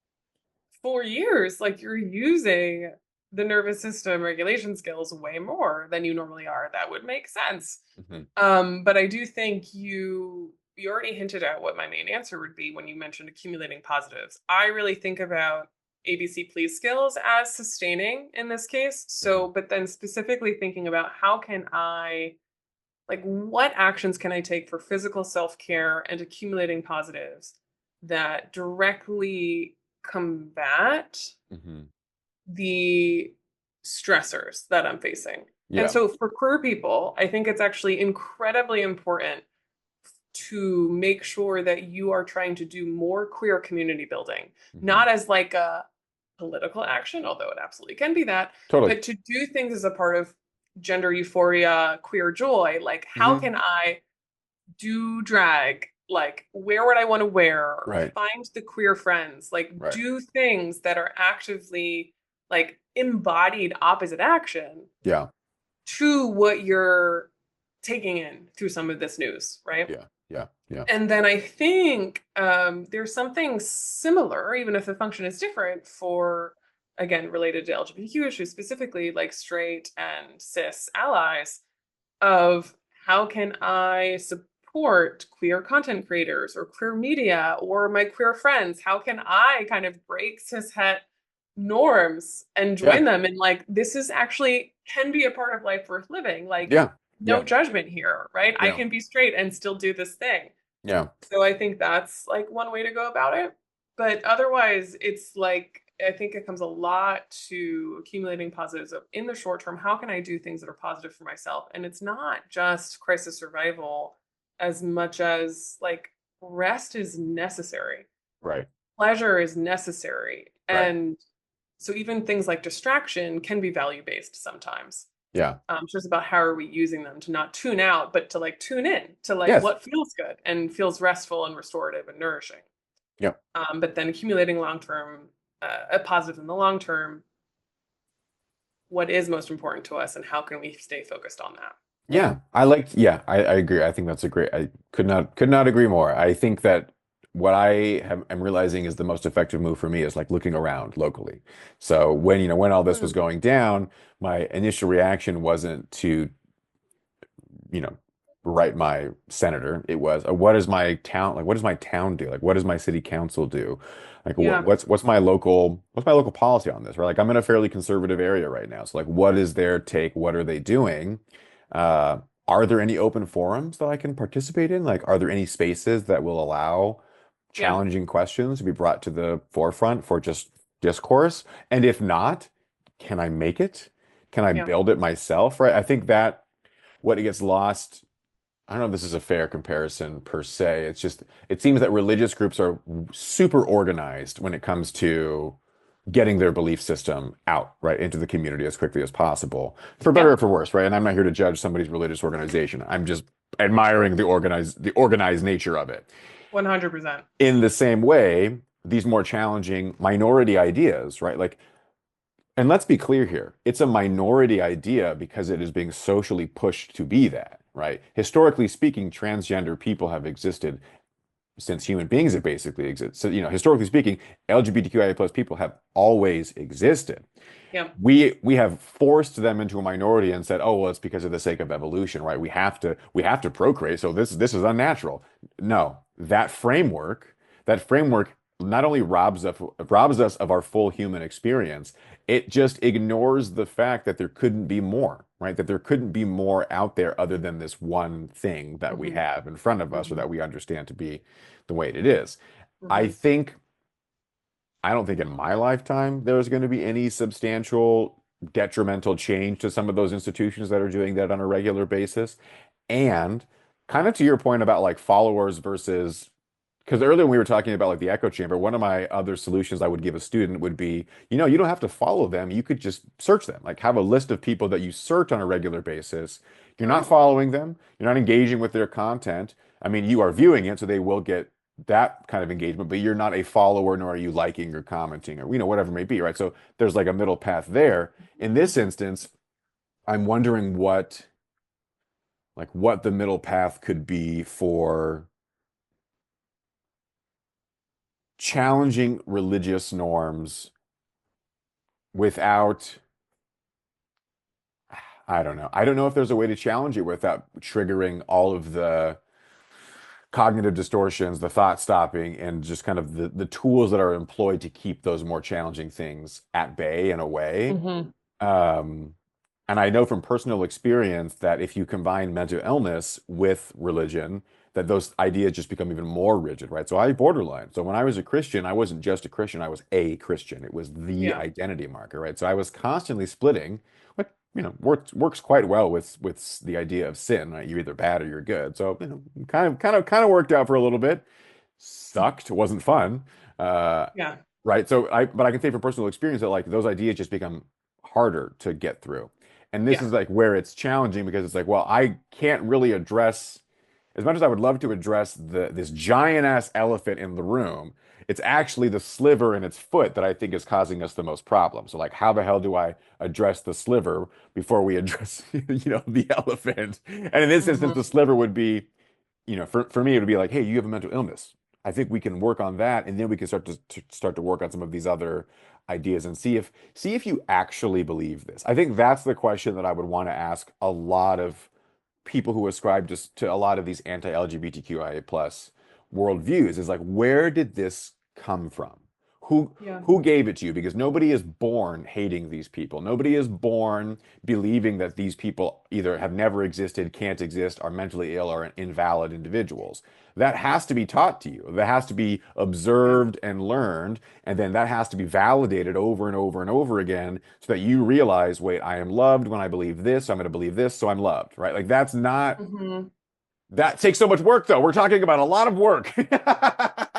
Speaker 2: 4 years, like you're using the nervous system regulation skills way more than you normally are. That would make sense.
Speaker 1: Mhm.
Speaker 2: But I do think you already hinted at what my main answer would be when you mentioned accumulating positives. I really think about ABC please skills as sustaining in this case.
Speaker 1: Mhm.
Speaker 2: So, but then specifically thinking about how can I, like, what actions can I take for physical self-care and accumulating positives that directly combat
Speaker 1: Mhm.
Speaker 2: the stressors that I'm facing. And
Speaker 1: Yeah.
Speaker 2: so for queer people, I think it's actually incredibly important to make sure that you are trying to do more queer community building,
Speaker 1: Mhm.
Speaker 2: not as like a political action, although it absolutely can be that,
Speaker 1: Totally.
Speaker 2: but to do things as a part of gender euphoria, queer joy. Like, how
Speaker 1: Hmm.
Speaker 2: can I do drag? Like, where would I want to wear? Or
Speaker 1: Right.
Speaker 2: find the queer friends? Like,
Speaker 1: Right.
Speaker 2: do things that are actively like embodied opposite action
Speaker 1: Yeah.
Speaker 2: to what you're taking in through some of this news, right?
Speaker 1: Yeah. Yeah. Yeah.
Speaker 2: And then I think there's something similar, even if the function is different, for, again, related to LGBTQ issues, specifically like straight and cis allies, of how can I support queer content creators or queer media or my queer friends? How can I kind of break cis het norms and
Speaker 1: Yeah.
Speaker 2: join them? And like, this is actually can be a part of life worth living. Like,
Speaker 1: Yeah.
Speaker 2: no
Speaker 1: Yeah.
Speaker 2: judgment here, right? I
Speaker 1: Yeah.
Speaker 2: can be straight and still do this thing.
Speaker 1: Yeah.
Speaker 2: So I think that's like one way to go about it. But otherwise, it's like, I think it comes a lot to accumulating positives of in the short term, how can I do things that are positive for myself? And it's not just crisis survival as much as like rest is necessary,
Speaker 1: Right.
Speaker 2: pleasure is necessary.
Speaker 1: Right.
Speaker 2: And so even things like distraction can be value based sometimes.
Speaker 1: Yeah.
Speaker 2: So it's about how are we using them to not tune out, but to like tune in to like
Speaker 1: Yes.
Speaker 2: what feels good and feels restful and restorative and nourishing.
Speaker 1: Yeah.
Speaker 2: But then accumulating long term, a positive in the long term, what is most important to us and how can we stay focused on that?
Speaker 1: Yeah. I agree. I think that's a great, I could not agree more. I think that what am realizing is the most effective move for me is like looking around locally. So when all this was
Speaker 2: Mm,
Speaker 1: going down, my initial reaction wasn't to you know, write my senator. It was, what is my town like? What does my town do? Like, what does my city council do? Like,
Speaker 2: yeah,
Speaker 1: what's my local policy on this? Right? Like, I'm in a fairly conservative area right now. So, like, what is their take? What are they doing? Uh, are there any open forums that I can participate in? Like, are there any spaces that will allow
Speaker 2: yeah,
Speaker 1: challenging questions to be brought to the forefront for just discourse? And if not, can I make it? Can I
Speaker 2: yeah,
Speaker 1: build it myself? Right? I think that what gets lost I don't know if this is a fair comparison per se. It's just, it seems that religious groups are super organized when it comes to getting their belief system out, right, into the community as quickly as possible, for better or
Speaker 2: Yep,
Speaker 1: for worse, right? And I'm not here to judge somebody's religious organization. I'm just admiring the organized nature of it.
Speaker 2: 100%.
Speaker 1: In the same way, these more challenging minority ideas, right? Like, and let's be clear here, it's a minority idea because it is being socially pushed to be that, right? Historically speaking, transgender people have existed since human beings have basically existed. So, historically speaking, LGBTQIA plus people have always existed.
Speaker 2: Yep.
Speaker 1: We have forced them into a minority and said, oh, well, it's because of the sake of evolution, right? We have to procreate, so this is unnatural. No, that framework not only robs us of our full human experience, it just ignores the fact that there couldn't be more, right? That there couldn't be more out there other than this one thing that we
Speaker 2: Hmm.
Speaker 1: have in front of us or
Speaker 2: Hmm.
Speaker 1: that we understand to be the way it is. I
Speaker 2: Hmm.
Speaker 1: think I don't think in my lifetime there's going to be any substantial detrimental change to some of those institutions that are doing that on a regular basis. And kind of to your point about like followers versus, because earlier when we were talking about like the echo chamber, one of my other solutions I would give a student would be, you don't have to follow them. You could just search them, like have a list of people that you search on a regular basis. You're not
Speaker 2: Oh.
Speaker 1: following them. You're not engaging with their content. I mean, you are viewing it, so they will get that kind of engagement, but you're not a follower, nor are you liking or commenting or, whatever it may be, right? So there's like a middle path there. In this instance, I'm wondering what the middle path could be for challenging religious norms without, I don't know. I don't know if there's a way to challenge it without triggering all of the cognitive distortions, the thought stopping, and just kind of the tools that are employed to keep those more challenging things at bay in a way.
Speaker 2: Hmm.
Speaker 1: Um, and I know from personal experience that if you combine mental illness with religion, that those ideas just become even more rigid, right? So I borderline. So when I was a Christian, I wasn't just a Christian, I was a Christian. It was the
Speaker 2: Yeah.
Speaker 1: identity marker, right? So I was constantly splitting, what works quite well with the idea of sin, right? You're either bad or you're good. So, kind of worked out for a little bit. Sucked, wasn't fun. Uh,
Speaker 2: Yeah.
Speaker 1: Right. But I can say from personal experience that like those ideas just become harder to get through. And this
Speaker 2: Yeah.
Speaker 1: is like where it's challenging because it's like, well, I can't really address, as much as I would love to address this giant ass elephant in the room, it's actually the sliver in its foot that I think is causing us the most problem. So like, how the hell do I address the sliver before we address, the elephant? And in this instance,
Speaker 2: Hmm.
Speaker 1: the sliver would be, for me, it would be like, hey, you have a mental illness. I think we can work on that, and then we can start to work on some of these other ideas and see if you actually believe this. I think that's the question that I would want to ask a lot of people who ascribe to a lot of these anti-LGBTQIA plus worldviews is like, where did this come from? Who
Speaker 2: Yeah.
Speaker 1: who gave it to you? Because nobody is born hating these people. Nobody is born believing that these people either have never existed, can't exist, are mentally ill, or invalid individuals. That has to be taught to you. That has to be
Speaker 2: Yeah.
Speaker 1: observed and learned, and then that has to be validated over and over and over again so that you realize, wait, I am loved when I believe this, so I'm going to believe this, so I'm loved, right? Like
Speaker 2: Hmm.
Speaker 1: that takes so much work though. We're talking about a lot of work.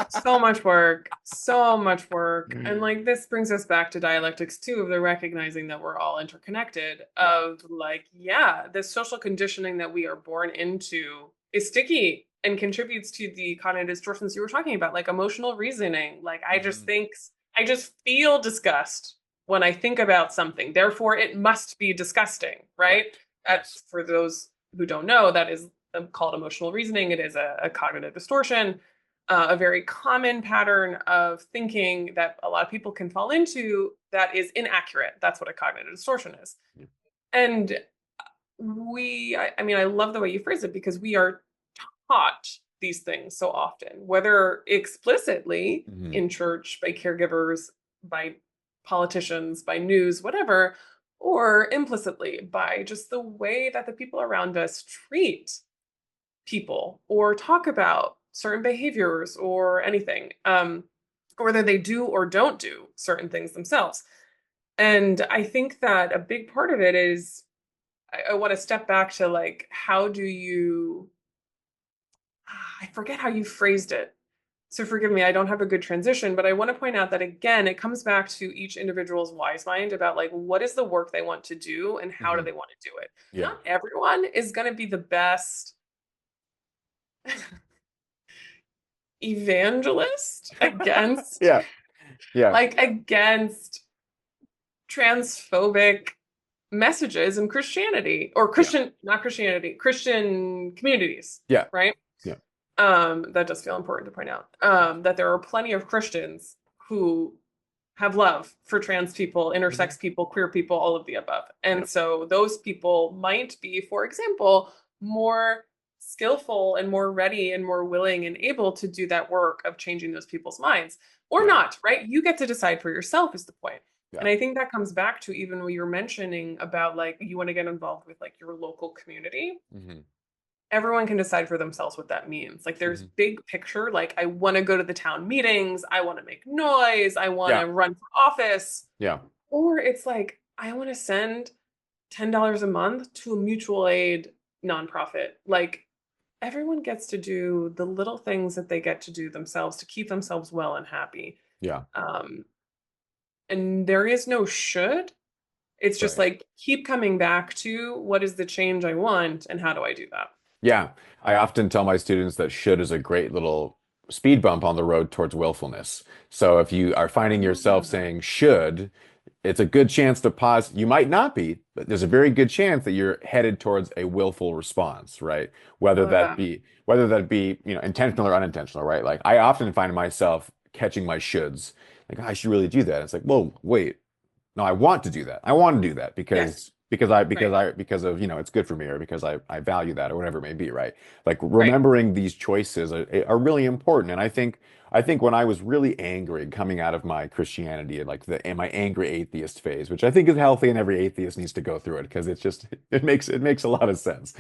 Speaker 2: So much work, so much work. And like this brings us back to dialectics too, of the recognizing that we're all interconnected,
Speaker 1: Yeah.
Speaker 2: of like, yeah, the social conditioning that we are born into is sticky and contributes to the cognitive distortions you were talking about, like emotional reasoning. Like
Speaker 1: Mhm.
Speaker 2: I just feel disgust when I think about something. Therefore, it must be disgusting, right?
Speaker 1: Correct. Yes.
Speaker 2: For those who don't know, that is called emotional reasoning. It is a cognitive distortion, a very common pattern of thinking that a lot of people can fall into that is inaccurate. That's what a cognitive distortion is.
Speaker 1: Yeah.
Speaker 2: And I mean, I love the way you phrase it because we are taught these things so often, whether explicitly
Speaker 1: Mhm.
Speaker 2: in church, by caregivers, by politicians, by news, whatever, or implicitly by just the way that the people around us treat people or talk about certain behaviors or anything, or whether they do or don't do certain things themselves. And I think that a big part of it is I want to step back to like, how do you I forget how you phrased it. So forgive me, I don't have a good transition, but I want to point out that again, it comes back to each individual's wise mind about like what is the work they want to do and how do
Speaker 1: Hmm.
Speaker 2: they want to do it.
Speaker 1: Yeah.
Speaker 2: Not everyone is going to be the best evangelist against
Speaker 1: Yeah. Yeah.
Speaker 2: against transphobic messages in Christianity or
Speaker 1: Yeah.
Speaker 2: Not Christianity, Christian communities,
Speaker 1: Yeah.
Speaker 2: right?
Speaker 1: Yeah.
Speaker 2: That does feel important to point out. That there are plenty of Christians who have love for trans people,
Speaker 1: Hmm.
Speaker 2: intersex people, queer people, all of the above.
Speaker 1: Yeah.
Speaker 2: And so those people might be, for example, more skillful and more ready and more willing and able to do that work of changing those people's minds or
Speaker 1: Yeah.
Speaker 2: not, right? You get to decide for yourself is the point.
Speaker 1: Yeah.
Speaker 2: And I think that comes back to even what you're mentioning about like you want to get involved with like your local community.
Speaker 1: Hmm.
Speaker 2: Everyone can decide for themselves what that means. Like there's
Speaker 1: Hmm.
Speaker 2: big picture, like I want to go to the town meetings, I want to make noise, I want
Speaker 1: Yeah.
Speaker 2: to run for office.
Speaker 1: Yeah.
Speaker 2: Or it's like I want to send $10 a month to a mutual aid nonprofit. Like everyone gets to do the little things that they get to do themselves to keep themselves well and happy.
Speaker 1: Yeah.
Speaker 2: Um, and there is no should. It's just
Speaker 1: Right.
Speaker 2: like keep coming back to what is the change I want and how do I do that?
Speaker 1: Yeah. I often tell my students that should is a great little speed bump on the road towards willfulness. So if you are finding yourself
Speaker 2: Ah,
Speaker 1: saying should, it's a good chance to pause. You might not be, but there's a very good chance that you're headed towards a willful response, right?
Speaker 2: I love that.
Speaker 1: Whether that be, intentional or unintentional, right? Like I often find myself catching my shoulds. Like, I should really do that. It's like, whoa, wait. No, I want to do that. I want to do that
Speaker 2: Yes, right,
Speaker 1: because of, it's good for me or because I value that or whatever it may be, right? Like
Speaker 2: right.
Speaker 1: remembering these choices are really important. And I think when I was really angry coming out of my Christianity and like my angry atheist phase, which I think is healthy and every atheist needs to go through it because it's just it makes a lot of sense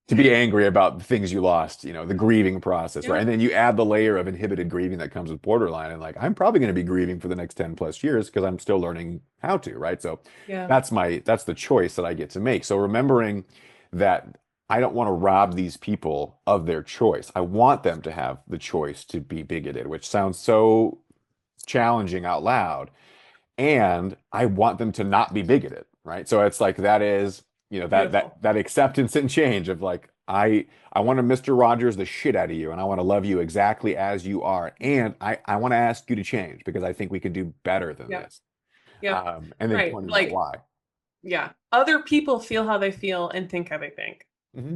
Speaker 1: to be angry about the things you lost, the grieving process, right?
Speaker 2: Yeah,
Speaker 1: And then you add the layer of inhibited grieving that comes with borderline, and like I'm probably going to be grieving for the next 10 plus years because I'm still learning how to, right? So
Speaker 2: yeah,
Speaker 1: that's the choice that I get to make. So remembering that I don't want to rob these people of their choice. I want them to have the choice to be bigoted, which sounds so challenging out loud, and I want them to not be bigoted, right? So it's like that is, that that
Speaker 2: beautiful.
Speaker 1: that acceptance and change of like I want to Mr. Rogers the shit out of you, and I want to love you exactly as you are, and I want to ask you to change because I think we can do better than
Speaker 2: Yep,
Speaker 1: this.
Speaker 2: yep,
Speaker 1: And then
Speaker 2: right.
Speaker 1: pointing out
Speaker 2: Like,
Speaker 1: why.
Speaker 2: yeah, other people feel how they feel and think how they think.
Speaker 1: Hmm.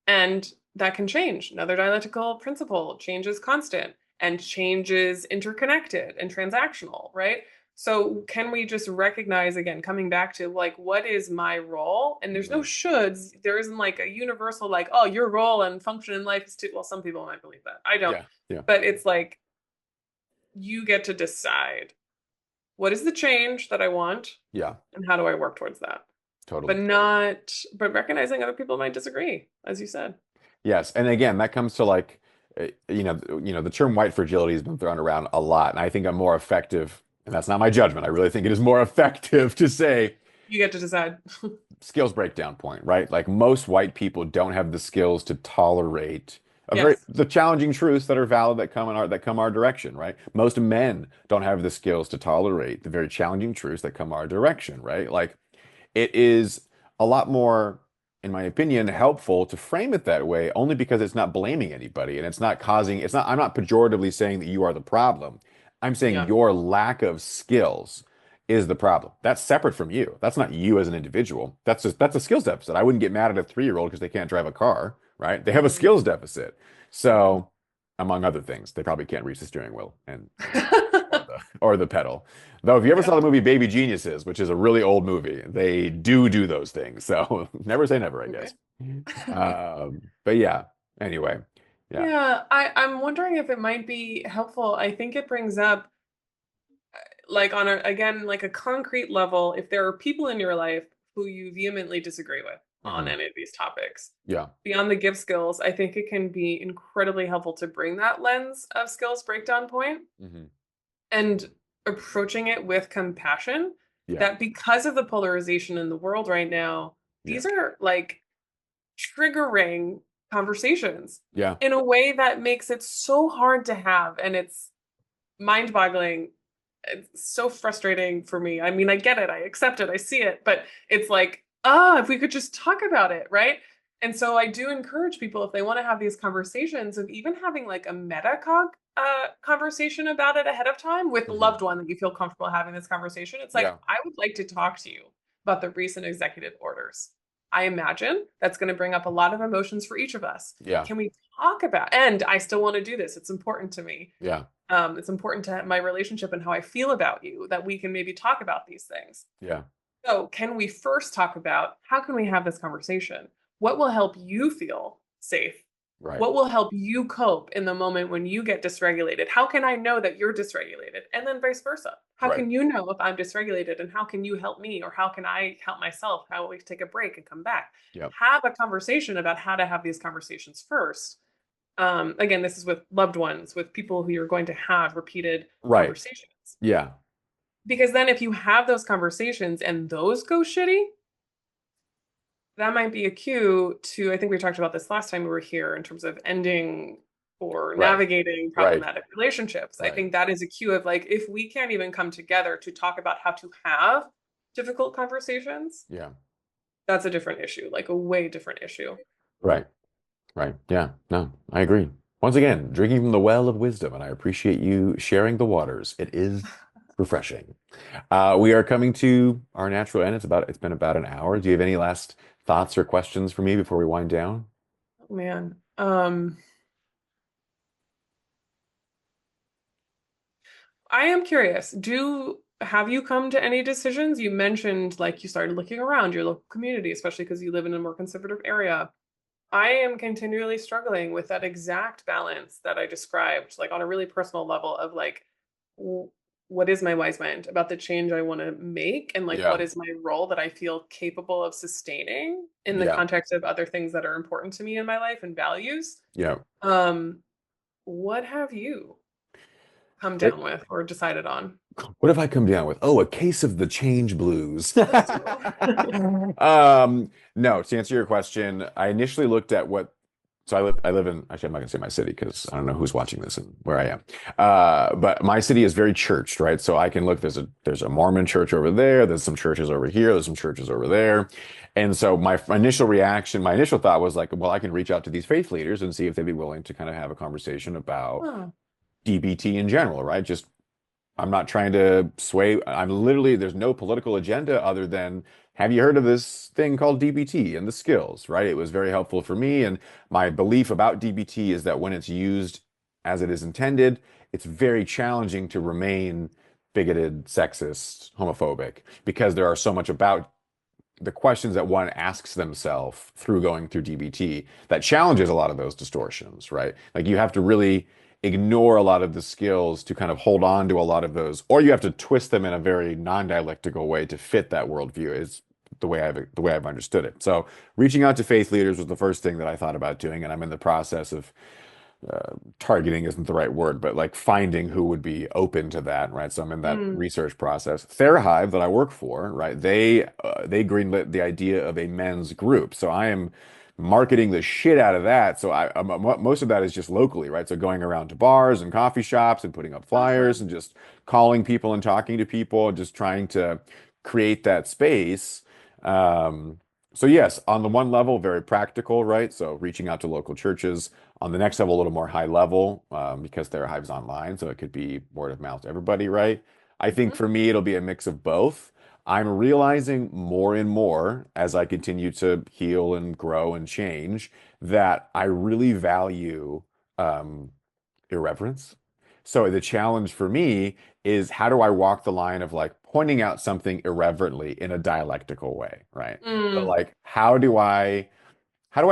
Speaker 2: And that can change. Another dialectical principle, change is constant and change is interconnected and transactional, right? So can we just recognize again, coming back to like what is my role? And there's no
Speaker 1: Hmm.
Speaker 2: shoulds. There isn't like a universal like, oh, your role and function in life is to, well, some people might believe that. I don't.
Speaker 1: Yeah, yeah,
Speaker 2: But it's like you get to decide what is the change that I want
Speaker 1: yeah,
Speaker 2: and how do I work towards that?
Speaker 1: totally.
Speaker 2: But recognizing other people might disagree, as you said.
Speaker 1: Yes, and again, that comes to like, the term white fragility has been thrown around a lot, and I think I'm more effective, and that's not my judgment. I really think it is more effective to say
Speaker 2: You get to decide.
Speaker 1: skills breakdown point, right? Like most white people don't have the skills to tolerate
Speaker 2: Yes.
Speaker 1: the challenging truths that are valid that come our direction, right? Most men don't have the skills to tolerate the very challenging truths that come our direction, right? Like it is a lot more, in my opinion, helpful to frame it that way only because it's not blaming anybody and I'm not pejoratively saying that you are the problem. I'm saying
Speaker 2: Yeah.
Speaker 1: your lack of skills is the problem. That's separate from you. That's not you as an individual. That's a skills deficit. I wouldn't get mad at a 3-year-old because they can't drive a car, right? They have a
Speaker 2: Mhm.
Speaker 1: skills deficit.
Speaker 2: Mhm.
Speaker 1: So, among other things, they probably can't reach the steering wheel and or the pedal. Though, if you ever
Speaker 2: Yeah.
Speaker 1: saw the movie Baby Geniuses, which is a really old movie, they do those things. So never say never, I guess.
Speaker 2: Okay.
Speaker 1: But yeah, anyway, yeah.
Speaker 2: Yeah, I'm wondering if it might be helpful. I think it brings up like on a again like a concrete level, if there are people in your life who you vehemently disagree with on
Speaker 1: Hmm.
Speaker 2: any of these topics,
Speaker 1: Yeah.
Speaker 2: beyond the gift skills, I think it can be incredibly helpful to bring that lens of skills breakdown point
Speaker 1: Hmm.
Speaker 2: and approaching it with compassion
Speaker 1: Yeah.
Speaker 2: that because of the polarization in the world right now,
Speaker 1: Yeah.
Speaker 2: these are like triggering conversations
Speaker 1: Yeah.
Speaker 2: in a way that makes it so hard to have. And it's mind-boggling. It's so frustrating for me. I mean, I get it, I accept it, I see it, but it's like, if we could just talk about it, right? And so I do encourage people if they want to have these conversations of even having like a conversation about it ahead of time with a
Speaker 1: Hmm.
Speaker 2: loved one that you feel comfortable having this conversation. It's like,
Speaker 1: Yeah.
Speaker 2: I would like to talk to you about the recent executive orders. I imagine that's going to bring up a lot of emotions for each of us.
Speaker 1: Yeah.
Speaker 2: Can we talk about, and I still want to do this. It's important to me.
Speaker 1: Yeah.
Speaker 2: It's important to my relationship and how I feel about you that we can maybe talk about these things.
Speaker 1: Yeah.
Speaker 2: So, can we first talk about how can we have this conversation? What will help you feel safe?
Speaker 1: Right.
Speaker 2: What will help you cope in the moment when you get dysregulated? How can I know that you're dysregulated? And then vice versa. How
Speaker 1: Right.
Speaker 2: can you know if I'm dysregulated and how can you help me or how can I help myself? How will we take a break and come back?
Speaker 1: Yep.
Speaker 2: Have a conversation about how to have these conversations first. Again, this is with loved ones, with people who you're going to have repeated
Speaker 1: Right.
Speaker 2: conversations.
Speaker 1: Yeah.
Speaker 2: Because then if you have those conversations and those go shitty, that might be a cue to, I think we talked about this last time we were here in terms of ending or
Speaker 1: Right.
Speaker 2: navigating
Speaker 1: Right.
Speaker 2: problematic relationships. I
Speaker 1: Right.
Speaker 2: think that is a cue of like, if we can't even come together to talk about how to have difficult conversations,
Speaker 1: Yeah.
Speaker 2: that's a different issue, like a way different issue.
Speaker 1: Right. Right. Yeah. No, I agree. Once again, drinking from the well of wisdom, and I appreciate you sharing the waters. It is refreshing. We are coming to our natural end. It's been about an hour. Do you have any last thoughts or questions for me before we wind down?
Speaker 2: Oh, man. I am curious. Do have you come to any decisions? You mentioned like you started looking around your local community, especially because you live in a more conservative area. I am continually struggling with that exact balance that I described, like on a really personal level of like, w- what is my wise mind about the change I want to make, and like, what
Speaker 1: Yeah.
Speaker 2: is my role that I feel capable of sustaining in the
Speaker 1: Yeah.
Speaker 2: context of other things that are important to me in my life and values.
Speaker 1: Yeah.
Speaker 2: Um, what have you come down with or decided on?
Speaker 1: What if I come down with, oh, a case of the change blues?
Speaker 2: Let's do it.
Speaker 1: No, to answer your question, I initially looked at so I live in, actually, I'm not gonna say my city because I don't know who's watching this and where I am. But my city is very churched, right? So I can look, there's a Mormon church over there, there's some churches over here, there's some churches over there. And so my initial reaction, my initial thought was like, well, I can reach out to these faith leaders and see if they'd be willing to kind of have a conversation about
Speaker 2: Oh,
Speaker 1: DBT in general, right? Just I'm not trying to sway. I'm literally, there's no political agenda other than, have you heard of this thing called DBT and the skills, right? It was very helpful for me. And my belief about DBT is that when it's used as it is intended, it's very challenging to remain bigoted, sexist, homophobic, because there are so much about the questions that one asks themselves through going through DBT that challenges a lot of those distortions, right? Like you have to really ignore a lot of the skills to kind of hold on to a lot of those, or you have to twist them in a very non-dialectical way to fit that worldview is the way I've understood it. So reaching out to faith leaders was the first thing that I thought about doing, and I'm in the process of targeting isn't the right word, but like finding who would be open to that, right? So I'm in that
Speaker 2: mm,
Speaker 1: research process. Therahive that I work for, right? They greenlit the idea of a men's group. So I am marketing the shit out of that. So most of that is just locally, right? So going around to bars and coffee shops and putting up flyers
Speaker 2: awesome.
Speaker 1: and just calling people and talking to people and just trying to create that space. Um, so yes, on the one level, very practical, right? So reaching out to local churches. On the next level, a little more high level, because their hive's online, so it could be word of mouth to everybody, right? I think
Speaker 2: Mhm.
Speaker 1: for me, it'll be a mix of both. I'm realizing more and more as I continue to heal and grow and change that I really value um, irreverence. So the challenge for me is how do I walk the line of like pointing out something irreverently in a dialectical way, right? So
Speaker 2: Mm,
Speaker 1: like how do I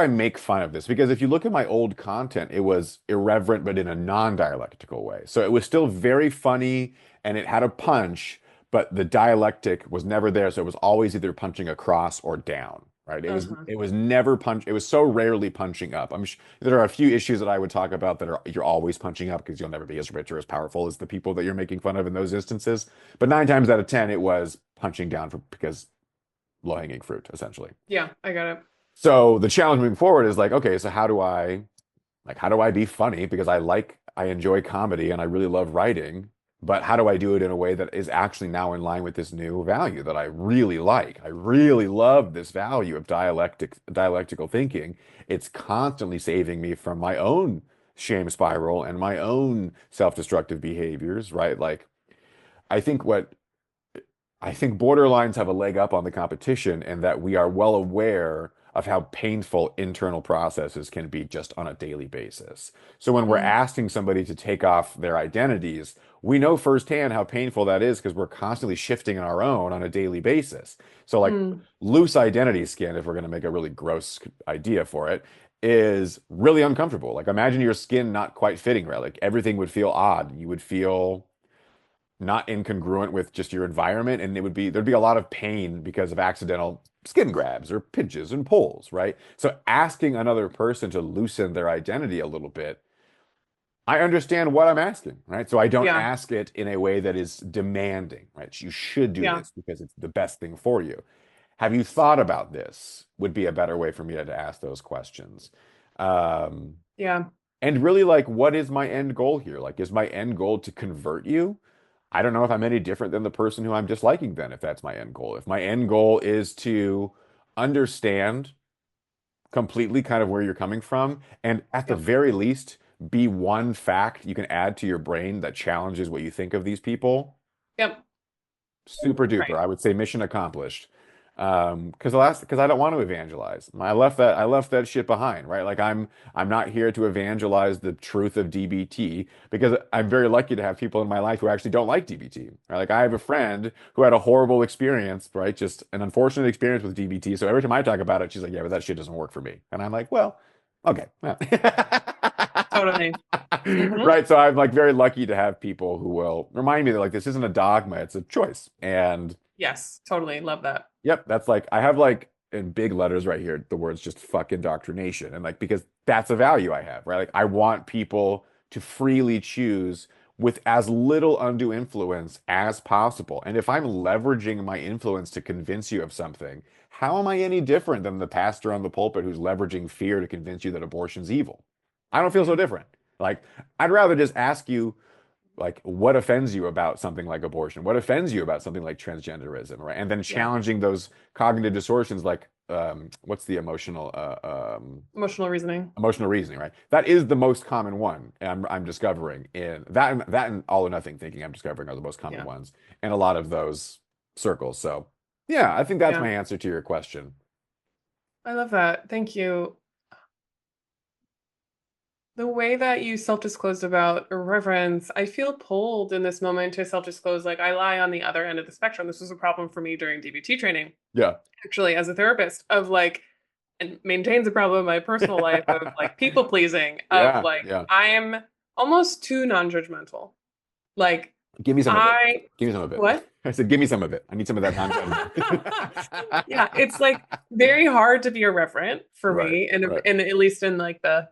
Speaker 1: make fun of this? Because if you look at my old content, it was irreverent, but in a non-dialectical way. So it was still very funny and it had a punch, but the dialectic was never there. So it was always either punching across or down, right?
Speaker 2: uh-huh.
Speaker 1: It was never punch. It was so rarely punching up. There are a few issues that I would talk about that are you're always punching up because you'll never be as rich or as powerful as the people that you're making fun of in those instances. But nine times out of ten, it was punching down because low-hanging fruit, essentially.
Speaker 2: Yeah, I got it.
Speaker 1: So the challenge moving forward is like, okay, so how do I be funny? Because I enjoy comedy and I really love writing, but how do I do it in a way that is actually now in line with this new value that I really like? I really love this value of dialectical thinking. It's constantly saving me from my own shame spiral and my own self-destructive behaviors, right? Like, I think what I think borderlines have a leg up on the competition in that we are well aware of how painful internal processes can be just on a daily basis. So when we're
Speaker 2: Mm,
Speaker 1: asking somebody to take off their identities, we know firsthand how painful that is because we're constantly shifting our own on a daily basis. So like
Speaker 2: mm,
Speaker 1: loose identity skin, if we're going to make a really gross idea for it, is really uncomfortable. Like imagine your skin not quite fitting right. Like everything would feel odd. You would feel not incongruent with just your environment, and there'd be a lot of pain because of accidental skin grabs or pinches and pulls, right? So asking another person to loosen their identity a little bit, I understand what I'm asking, right? So I don't
Speaker 2: yeah,
Speaker 1: ask it in a way that is demanding, right? You should do
Speaker 2: yeah,
Speaker 1: this because it's the best thing for you. Have you thought about this? Would be a better way for me to ask those questions. Um,
Speaker 2: yeah,
Speaker 1: and really, like, what is my end goal here? Like, is my end goal to convert you? I don't know if I'm any different than the person who I'm disliking then, if that's my end goal. If my end goal is to understand completely kind of where you're coming from, and at the
Speaker 2: yep,
Speaker 1: very least, be one fact you can add to your brain that challenges what you think of these people,
Speaker 2: yep,
Speaker 1: super duper.
Speaker 2: right.
Speaker 1: I would say mission accomplished. Because I don't want to evangelize. I left that shit behind, right? Like I'm not here to evangelize the truth of DBT because I'm very lucky to have people in my life who actually don't like DBT. Right? Like I have a friend who had a horrible experience, right? Just an unfortunate experience with DBT. So every time I talk about it, she's like, "Yeah, but that shit doesn't work for me." And I'm like, "Well, okay." Well.
Speaker 2: Totally. Hmm.
Speaker 1: Right. So I'm like very lucky to have people who will remind me that like this isn't a dogma, it's a choice. And
Speaker 2: Yes, totally. Love that.
Speaker 1: yep, that's like I have like in big letters right here the words just fuck indoctrination. And like because that's a value I have, right? Like I want people to freely choose with as little undue influence as possible. And if I'm leveraging my influence to convince you of something, how am I any different than the pastor on the pulpit who's leveraging fear to convince you that abortion's evil? I don't feel so
Speaker 2: Yeah,
Speaker 1: different. Like I'd rather just ask you like what offends you about something like abortion, what offends you about something like transgenderism, right? And then
Speaker 2: yeah.
Speaker 1: challenging those cognitive distortions like what's the
Speaker 2: Emotional reasoning.
Speaker 1: emotional reasoning, right? That is the most common one. And I'm discovering in that and all or nothing thinking I'm discovering are the most common
Speaker 2: Yeah,
Speaker 1: ones in a lot of those circles. So yeah, I think that's
Speaker 2: yeah.
Speaker 1: my answer to your question.
Speaker 2: I love that. Thank you. The way that you self-disclosed about irreverence, I feel pulled in this moment to self-disclose. Like I lie on the other end of the spectrum. This was a problem for me during DBT training,
Speaker 1: Yeah.
Speaker 2: actually, as a therapist, of like, and maintains a problem in my personal life of like people pleasing, of
Speaker 1: Yeah,
Speaker 2: like,
Speaker 1: yeah.
Speaker 2: I'm almost too non-judgmental. Like,
Speaker 1: Give me some of it.
Speaker 2: I,
Speaker 1: Give me some of it.
Speaker 2: what?
Speaker 1: I said, give me some of it. I need some of that non-judgment.
Speaker 2: Yeah, it's like very hard to be irreverent for
Speaker 1: Right,
Speaker 2: me,
Speaker 1: right,
Speaker 2: and at least in like the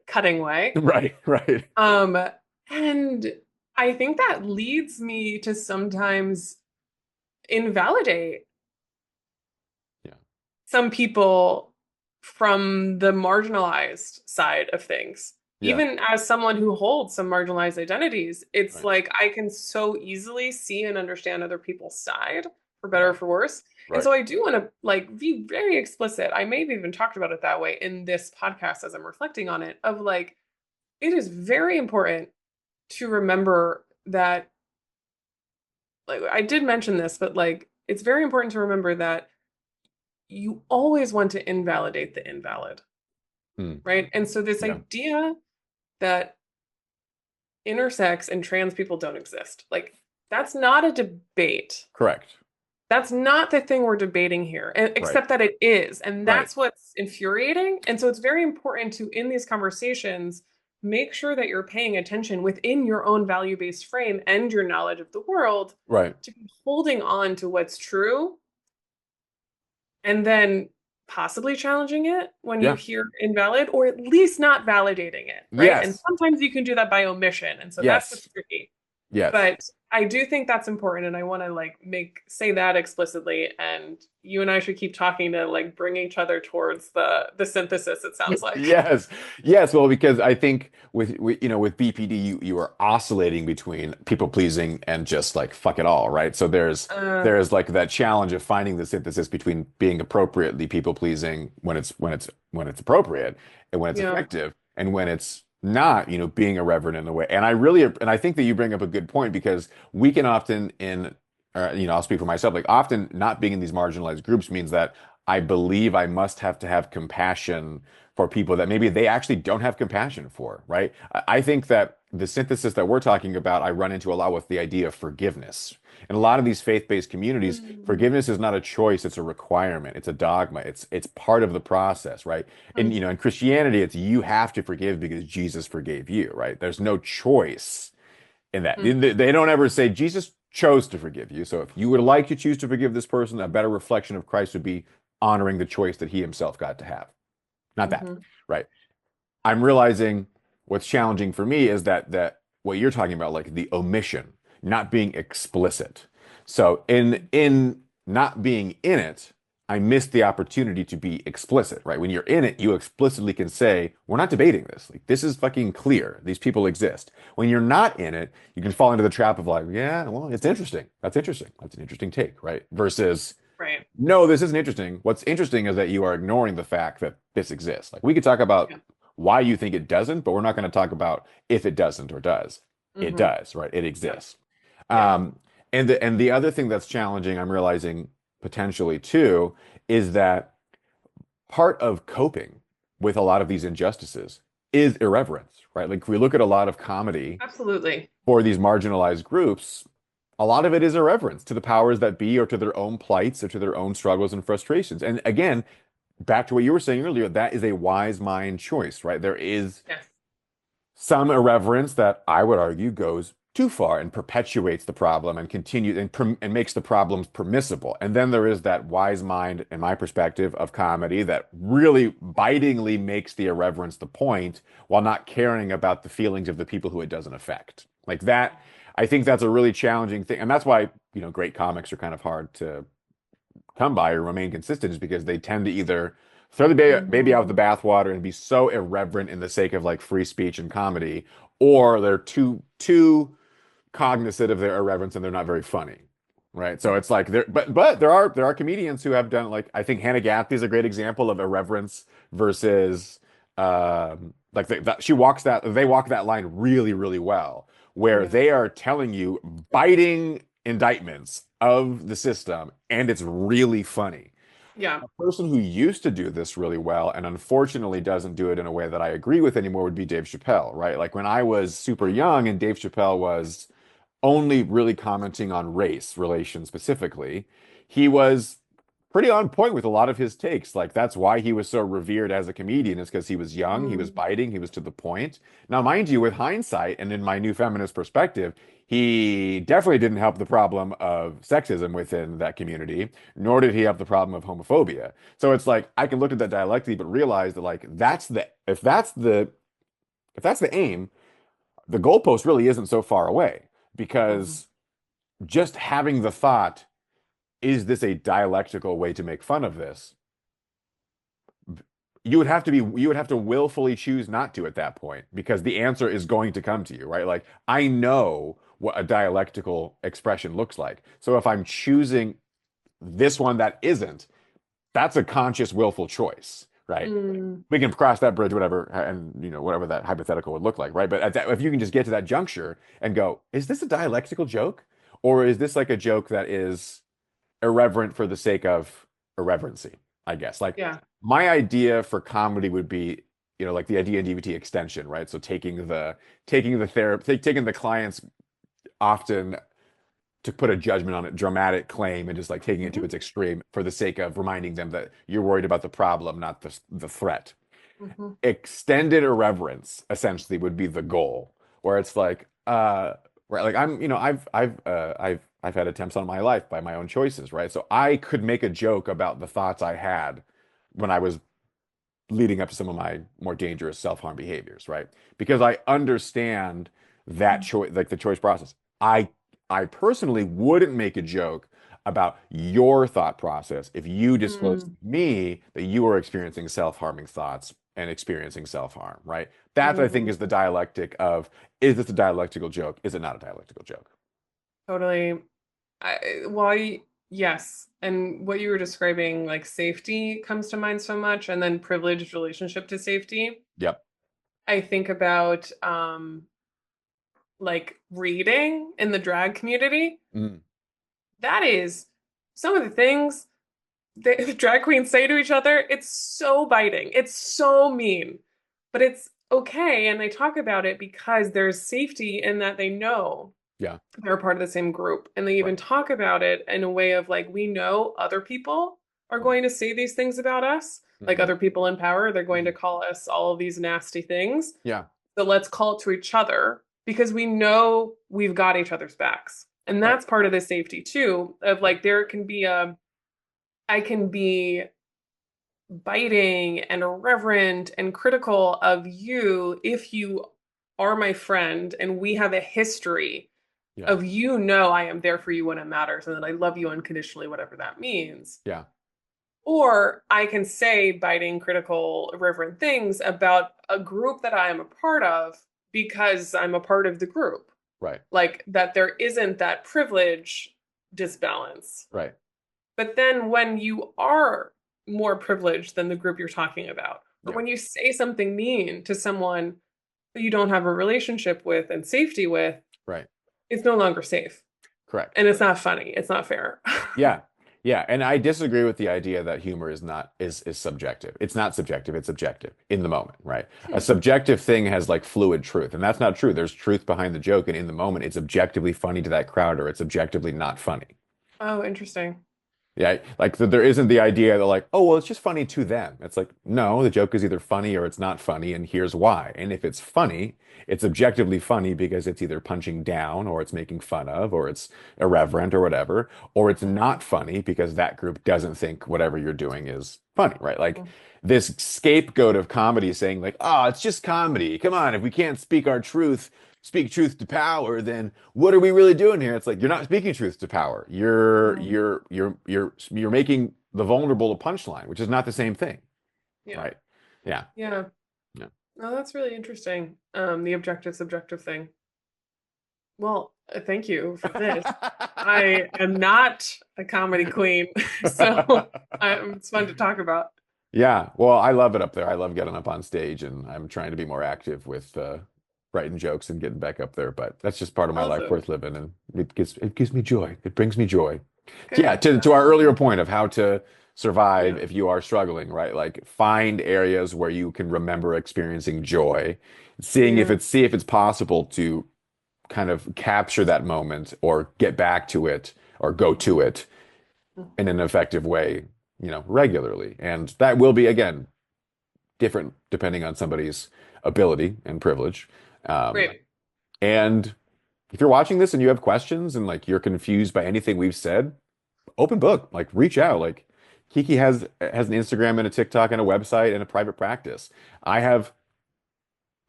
Speaker 2: cutting way.
Speaker 1: right, right.
Speaker 2: Um, and I think that leads me to sometimes invalidate
Speaker 1: Yeah,
Speaker 2: some people from the marginalized side of things.
Speaker 1: yeah,
Speaker 2: Even as someone who holds some marginalized identities, it's
Speaker 1: right,
Speaker 2: like I can so easily see and understand other people's side, for better
Speaker 1: yeah,
Speaker 2: or for worse. And
Speaker 1: right.
Speaker 2: so I do want to like be very explicit. I may have even talked about it that way in this podcast as I'm reflecting on it, of like, it is very important to remember that, like, I did mention this, but like, it's very important to remember that you always want to invalidate the invalid,
Speaker 1: Hmm.
Speaker 2: right? And so this
Speaker 1: Yeah,
Speaker 2: idea that intersex and trans people don't exist, like, that's not a debate.
Speaker 1: correct.
Speaker 2: That's not the thing we're debating here,
Speaker 1: Right,
Speaker 2: except that it is. And
Speaker 1: right,
Speaker 2: that's what's infuriating. And so it's very important to, in these conversations, make sure that you're paying attention within your own value-based frame and your knowledge of the world
Speaker 1: right.
Speaker 2: to be holding on to what's true and then possibly challenging it when you
Speaker 1: Yeah,
Speaker 2: hear invalid, or at least not validating it, right? And
Speaker 1: yes,
Speaker 2: sometimes you can do that by omission. And so that's what's
Speaker 1: yes.
Speaker 2: tricky.
Speaker 1: Yes.
Speaker 2: But I do think that's important, and I want to like make say that explicitly. And you and I should keep talking to like bring each other towards the synthesis, it sounds like.
Speaker 1: Yes. Yes. Well, because I think with BPD, you are oscillating between people pleasing and just like fuck it all, right? So
Speaker 2: Uh,
Speaker 1: there's like that challenge of finding the synthesis between being appropriately people pleasing when it's appropriate and when it's
Speaker 2: yeah.
Speaker 1: effective and when it's not, being irreverent in a way. And I think that you bring up a good point because we can often I'll speak for myself, like often not being in these marginalized groups means that I believe I must have to have compassion for people that maybe they actually don't have compassion for, right? I think that the synthesis that we're talking about, I run into a lot with the idea of forgiveness. In a lot of these faith-based communities,
Speaker 2: Mm,
Speaker 1: forgiveness is not a choice, it's a requirement, it's a dogma, it's part of the process, right? And
Speaker 2: mm,
Speaker 1: in Christianity, it's you have to forgive because Jesus forgave you, right? There's no choice in that.
Speaker 2: mm,
Speaker 1: They don't ever say Jesus chose to forgive you. So if you would like to choose to forgive this person, a better reflection of Christ would be honoring the choice that he himself got to have. Not that,
Speaker 2: mhm,
Speaker 1: right? I'm realizing what's challenging for me is that what you're talking about, like the omission, not being explicit. So in not being in it, I missed the opportunity to be explicit, right? When you're in it, you explicitly can say, we're not debating this. Like this is fucking clear. These people exist. When you're not in it, you can fall into the trap of like, yeah, well, it's interesting. That's interesting. That's an interesting take, right? Versus
Speaker 2: right.
Speaker 1: no, this isn't interesting. What's interesting is that you are ignoring the fact that this exists. Like we could talk about
Speaker 2: Yeah.
Speaker 1: why you think it doesn't, but we're not going to talk about if it doesn't or does. It
Speaker 2: Hmm.
Speaker 1: does, right? It
Speaker 2: Yeah.
Speaker 1: exists.
Speaker 2: Yeah.
Speaker 1: And the other thing that's challenging, I'm realizing potentially too, is that part of coping with a lot of these injustices is irreverence, right? Like if we look at a lot of comedy
Speaker 2: Absolutely.
Speaker 1: for these marginalized groups, a lot of it is irreverence to the powers that be or to their own plights or to their own struggles and frustrations. And again, back to what you were saying earlier, that is a wise mind choice, right? There is
Speaker 2: Yes.
Speaker 1: some irreverence that I would argue goes too far and perpetuates the problem and continues and makes the problems permissible. And then there is that wise mind, in my perspective, of comedy that really bitingly makes the irreverence the point while not caring about the feelings of the people who it doesn't affect. Like that, I think that's a really challenging thing. And that's why, great comics are kind of hard to come by or remain consistent is because they tend to either throw the baby out with
Speaker 2: Hmm.
Speaker 1: the bathwater and be so irreverent in the sake of like free speech and comedy, or they're too cognizant of their irreverence and they're not very funny. Right. So it's like but there are comedians who have done like I think Hannah Gatsby is a great example of irreverence versus like they walk that line really, really well, where
Speaker 2: Yeah.
Speaker 1: they are telling you biting indictments of the system and it's really funny.
Speaker 2: Yeah.
Speaker 1: A person who used to do this really well and unfortunately doesn't do it in a way that I agree with anymore would be Dave Chappelle, right? Like when I was super young and Dave Chappelle was only really commenting on race relations specifically, he was pretty on point with a lot of his takes. Like that's why he was so revered as a comedian is because he was young, he was
Speaker 2: Mm.
Speaker 1: biting, he was to the point. Now, mind you, with hindsight and in my new feminist perspective, he definitely didn't help the problem of sexism within that community, nor did he help the problem of homophobia. So it's like I can look at that dialectically, but realize that like if that's the aim, the goalpost really isn't so far away
Speaker 2: Hmm.
Speaker 1: because just having the thought, is this a dialectical way to make fun of this? You would have to willfully choose not to at that point because the answer is going to come to you, right? Like I know what a dialectical expression looks like. So if I'm choosing this one that isn't, that's a conscious willful choice, right?
Speaker 2: Mm.
Speaker 1: We can cross that bridge, whatever, and whatever that hypothetical would look like, right? But if you can just get to that juncture and go, is this a dialectical joke, or is this like a joke that is irreverent for the sake of irreverency? I guess. Like
Speaker 2: Yeah.
Speaker 1: my idea for comedy would be, like the idea in DBT extension, right? So taking the client's often to put a judgment on a dramatic claim and just like taking it to
Speaker 2: Hmm.
Speaker 1: its extreme for the sake of reminding them that you're worried about the problem, not the threat.
Speaker 2: Hmm.
Speaker 1: Extended irreverence essentially would be the goal, where it's like, right, like I've had attempts on my life by my own choices, right? So I could make a joke about the thoughts I had when I was leading up to some of my more dangerous self-harm behaviors, right? Because I understand that choice, like the choice process. I I personally wouldn't make a joke about your thought process if you disclosed to
Speaker 2: Mm,
Speaker 1: me that you are experiencing self-harming thoughts and experiencing self-harm, right? That I think
Speaker 2: mhm.
Speaker 1: is the dialectic of, is this a dialectical joke? Is it not a dialectical joke?
Speaker 2: Totally. Why? Yes. And what you were describing, like safety, comes to mind so much, and then privileged relationship to safety.
Speaker 1: Yep.
Speaker 2: I think about like reading in the drag community.
Speaker 1: Mm,
Speaker 2: That is some of the things the drag queens say to each other. It's so biting. It's so mean, but it's okay. And they talk about it because there's safety in that they know
Speaker 1: yeah.
Speaker 2: they're part of the same group. And they even
Speaker 1: Right.
Speaker 2: talk about it in a way of like, we know other people are going to say these things about us, like
Speaker 1: Hmm.
Speaker 2: other people in power. They're going to
Speaker 1: Hmm.
Speaker 2: call us all of these nasty things.
Speaker 1: Yeah.
Speaker 2: So let's call it to each other because we know we've got each other's backs. And
Speaker 1: Right.
Speaker 2: that's part of the safety too, of
Speaker 1: Right.
Speaker 2: like, there can be I can be biting and irreverent and critical of you if you are my friend and we have a history
Speaker 1: Yeah.
Speaker 2: of I am there for you when it matters and that I love you unconditionally, whatever that means.
Speaker 1: Yeah.
Speaker 2: Or I can say biting, critical, irreverent things about a group that I am a part of because I'm a part of the group.
Speaker 1: Right.
Speaker 2: Like that there isn't that privilege disbalance.
Speaker 1: Right.
Speaker 2: But then when you are more privileged than the group you're talking about, or
Speaker 1: Yeah.
Speaker 2: when you say something mean to someone that you don't have a relationship with and safety with,
Speaker 1: Right.
Speaker 2: it's no longer safe.
Speaker 1: Correct.
Speaker 2: And it's not funny. It's not fair.
Speaker 1: Yeah. Yeah. And I disagree with the idea that humor is not is subjective. It's not subjective, it's objective in the moment, right? A subjective thing has like fluid truth, and that's not true. There's truth behind the joke, and in the moment it's objectively funny to that crowd or it's objectively not funny.
Speaker 2: Oh, interesting.
Speaker 1: Yeah, like there isn't the idea that like, oh, well, it's just funny to them. It's like, no, the joke is either funny or it's not funny, and here's why. And if it's funny, it's objectively funny because it's either punching down or it's making fun of or it's irreverent or whatever, or it's not funny because that group doesn't think whatever you're doing is funny, right? Like this scapegoat of comedy saying like, oh, it's just comedy. Come on, if we can't speak truth to power, then what are we really doing here? It's like you're not speaking truth to power.
Speaker 2: Mm.
Speaker 1: You're making the vulnerable a punchline, which is not the same thing,
Speaker 2: Yeah.
Speaker 1: right? Yeah.
Speaker 2: Yeah.
Speaker 1: Yeah.
Speaker 2: No, that's really interesting. The objective subjective thing. Well, thank you for this. I am not a comedy queen, so it's fun to talk about.
Speaker 1: Yeah. Well, I love it up there. I love getting up on stage, and I'm trying to be more active with writing jokes and getting back up there. But that's just part of my life
Speaker 2: Awesome.
Speaker 1: worth living, and it gives me joy. It brings me joy. Yeah,
Speaker 2: Good.
Speaker 1: to our earlier point of how to survive
Speaker 2: Yeah.
Speaker 1: if you are struggling, right? Like find areas where you can remember experiencing joy,
Speaker 2: Yeah.
Speaker 1: see if it's possible to kind of capture that moment or get back to it or go to it in an effective way, regularly. And that will be again different depending on somebody's ability and privilege. Um,
Speaker 2: Great.
Speaker 1: and if you're watching this and you have questions and like you're confused by anything we've said, open book, like reach out. Like Kiki has an Instagram and a TikTok and a website and a private practice. I have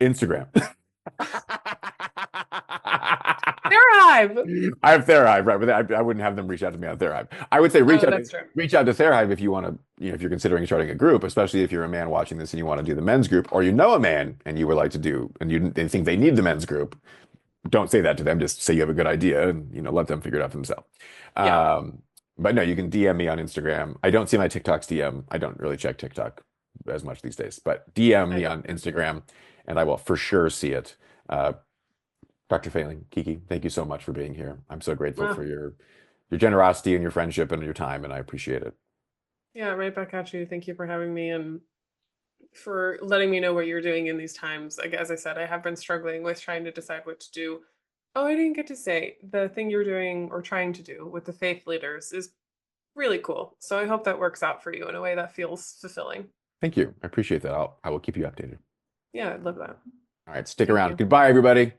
Speaker 1: Instagram.
Speaker 2: Thrive.
Speaker 1: I have Therive, right? But I wouldn't have them reach out to me on Therive. I would say
Speaker 2: Oh, that's true.
Speaker 1: reach out to Therive if you want to, if you're considering starting a group, especially if you're a man watching this and you want to do the men's group, or you know a man and you would like to do, and they think they need the men's group. Don't say that to them. Just say you have a good idea and let them figure it out for themselves.
Speaker 2: Yeah.
Speaker 1: Um, but no, you can DM me on Instagram. I don't see my TikTok's DM. I don't really check TikTok as much these days, but DM
Speaker 2: I
Speaker 1: me
Speaker 2: don't.
Speaker 1: on Instagram and I will for sure see it. Uh, Dr. Fehling, Kiki, thank you so much for being here. I'm so grateful for
Speaker 2: Well,
Speaker 1: your generosity and your friendship and your time, and I appreciate it.
Speaker 2: yeah, right back at you. Thank you for having me and for letting me know what you're doing in these times. Like, as I said, I have been struggling with trying to decide what to do. Oh, I didn't get to say the thing you're doing or trying to do with the faith leaders is really cool. So I hope that works out for you in a way that feels fulfilling.
Speaker 1: Thank you. I appreciate that. I will keep you updated.
Speaker 2: Yeah, I'd love that.
Speaker 1: All right, stick
Speaker 2: Thank
Speaker 1: around.
Speaker 2: you.
Speaker 1: Goodbye, everybody.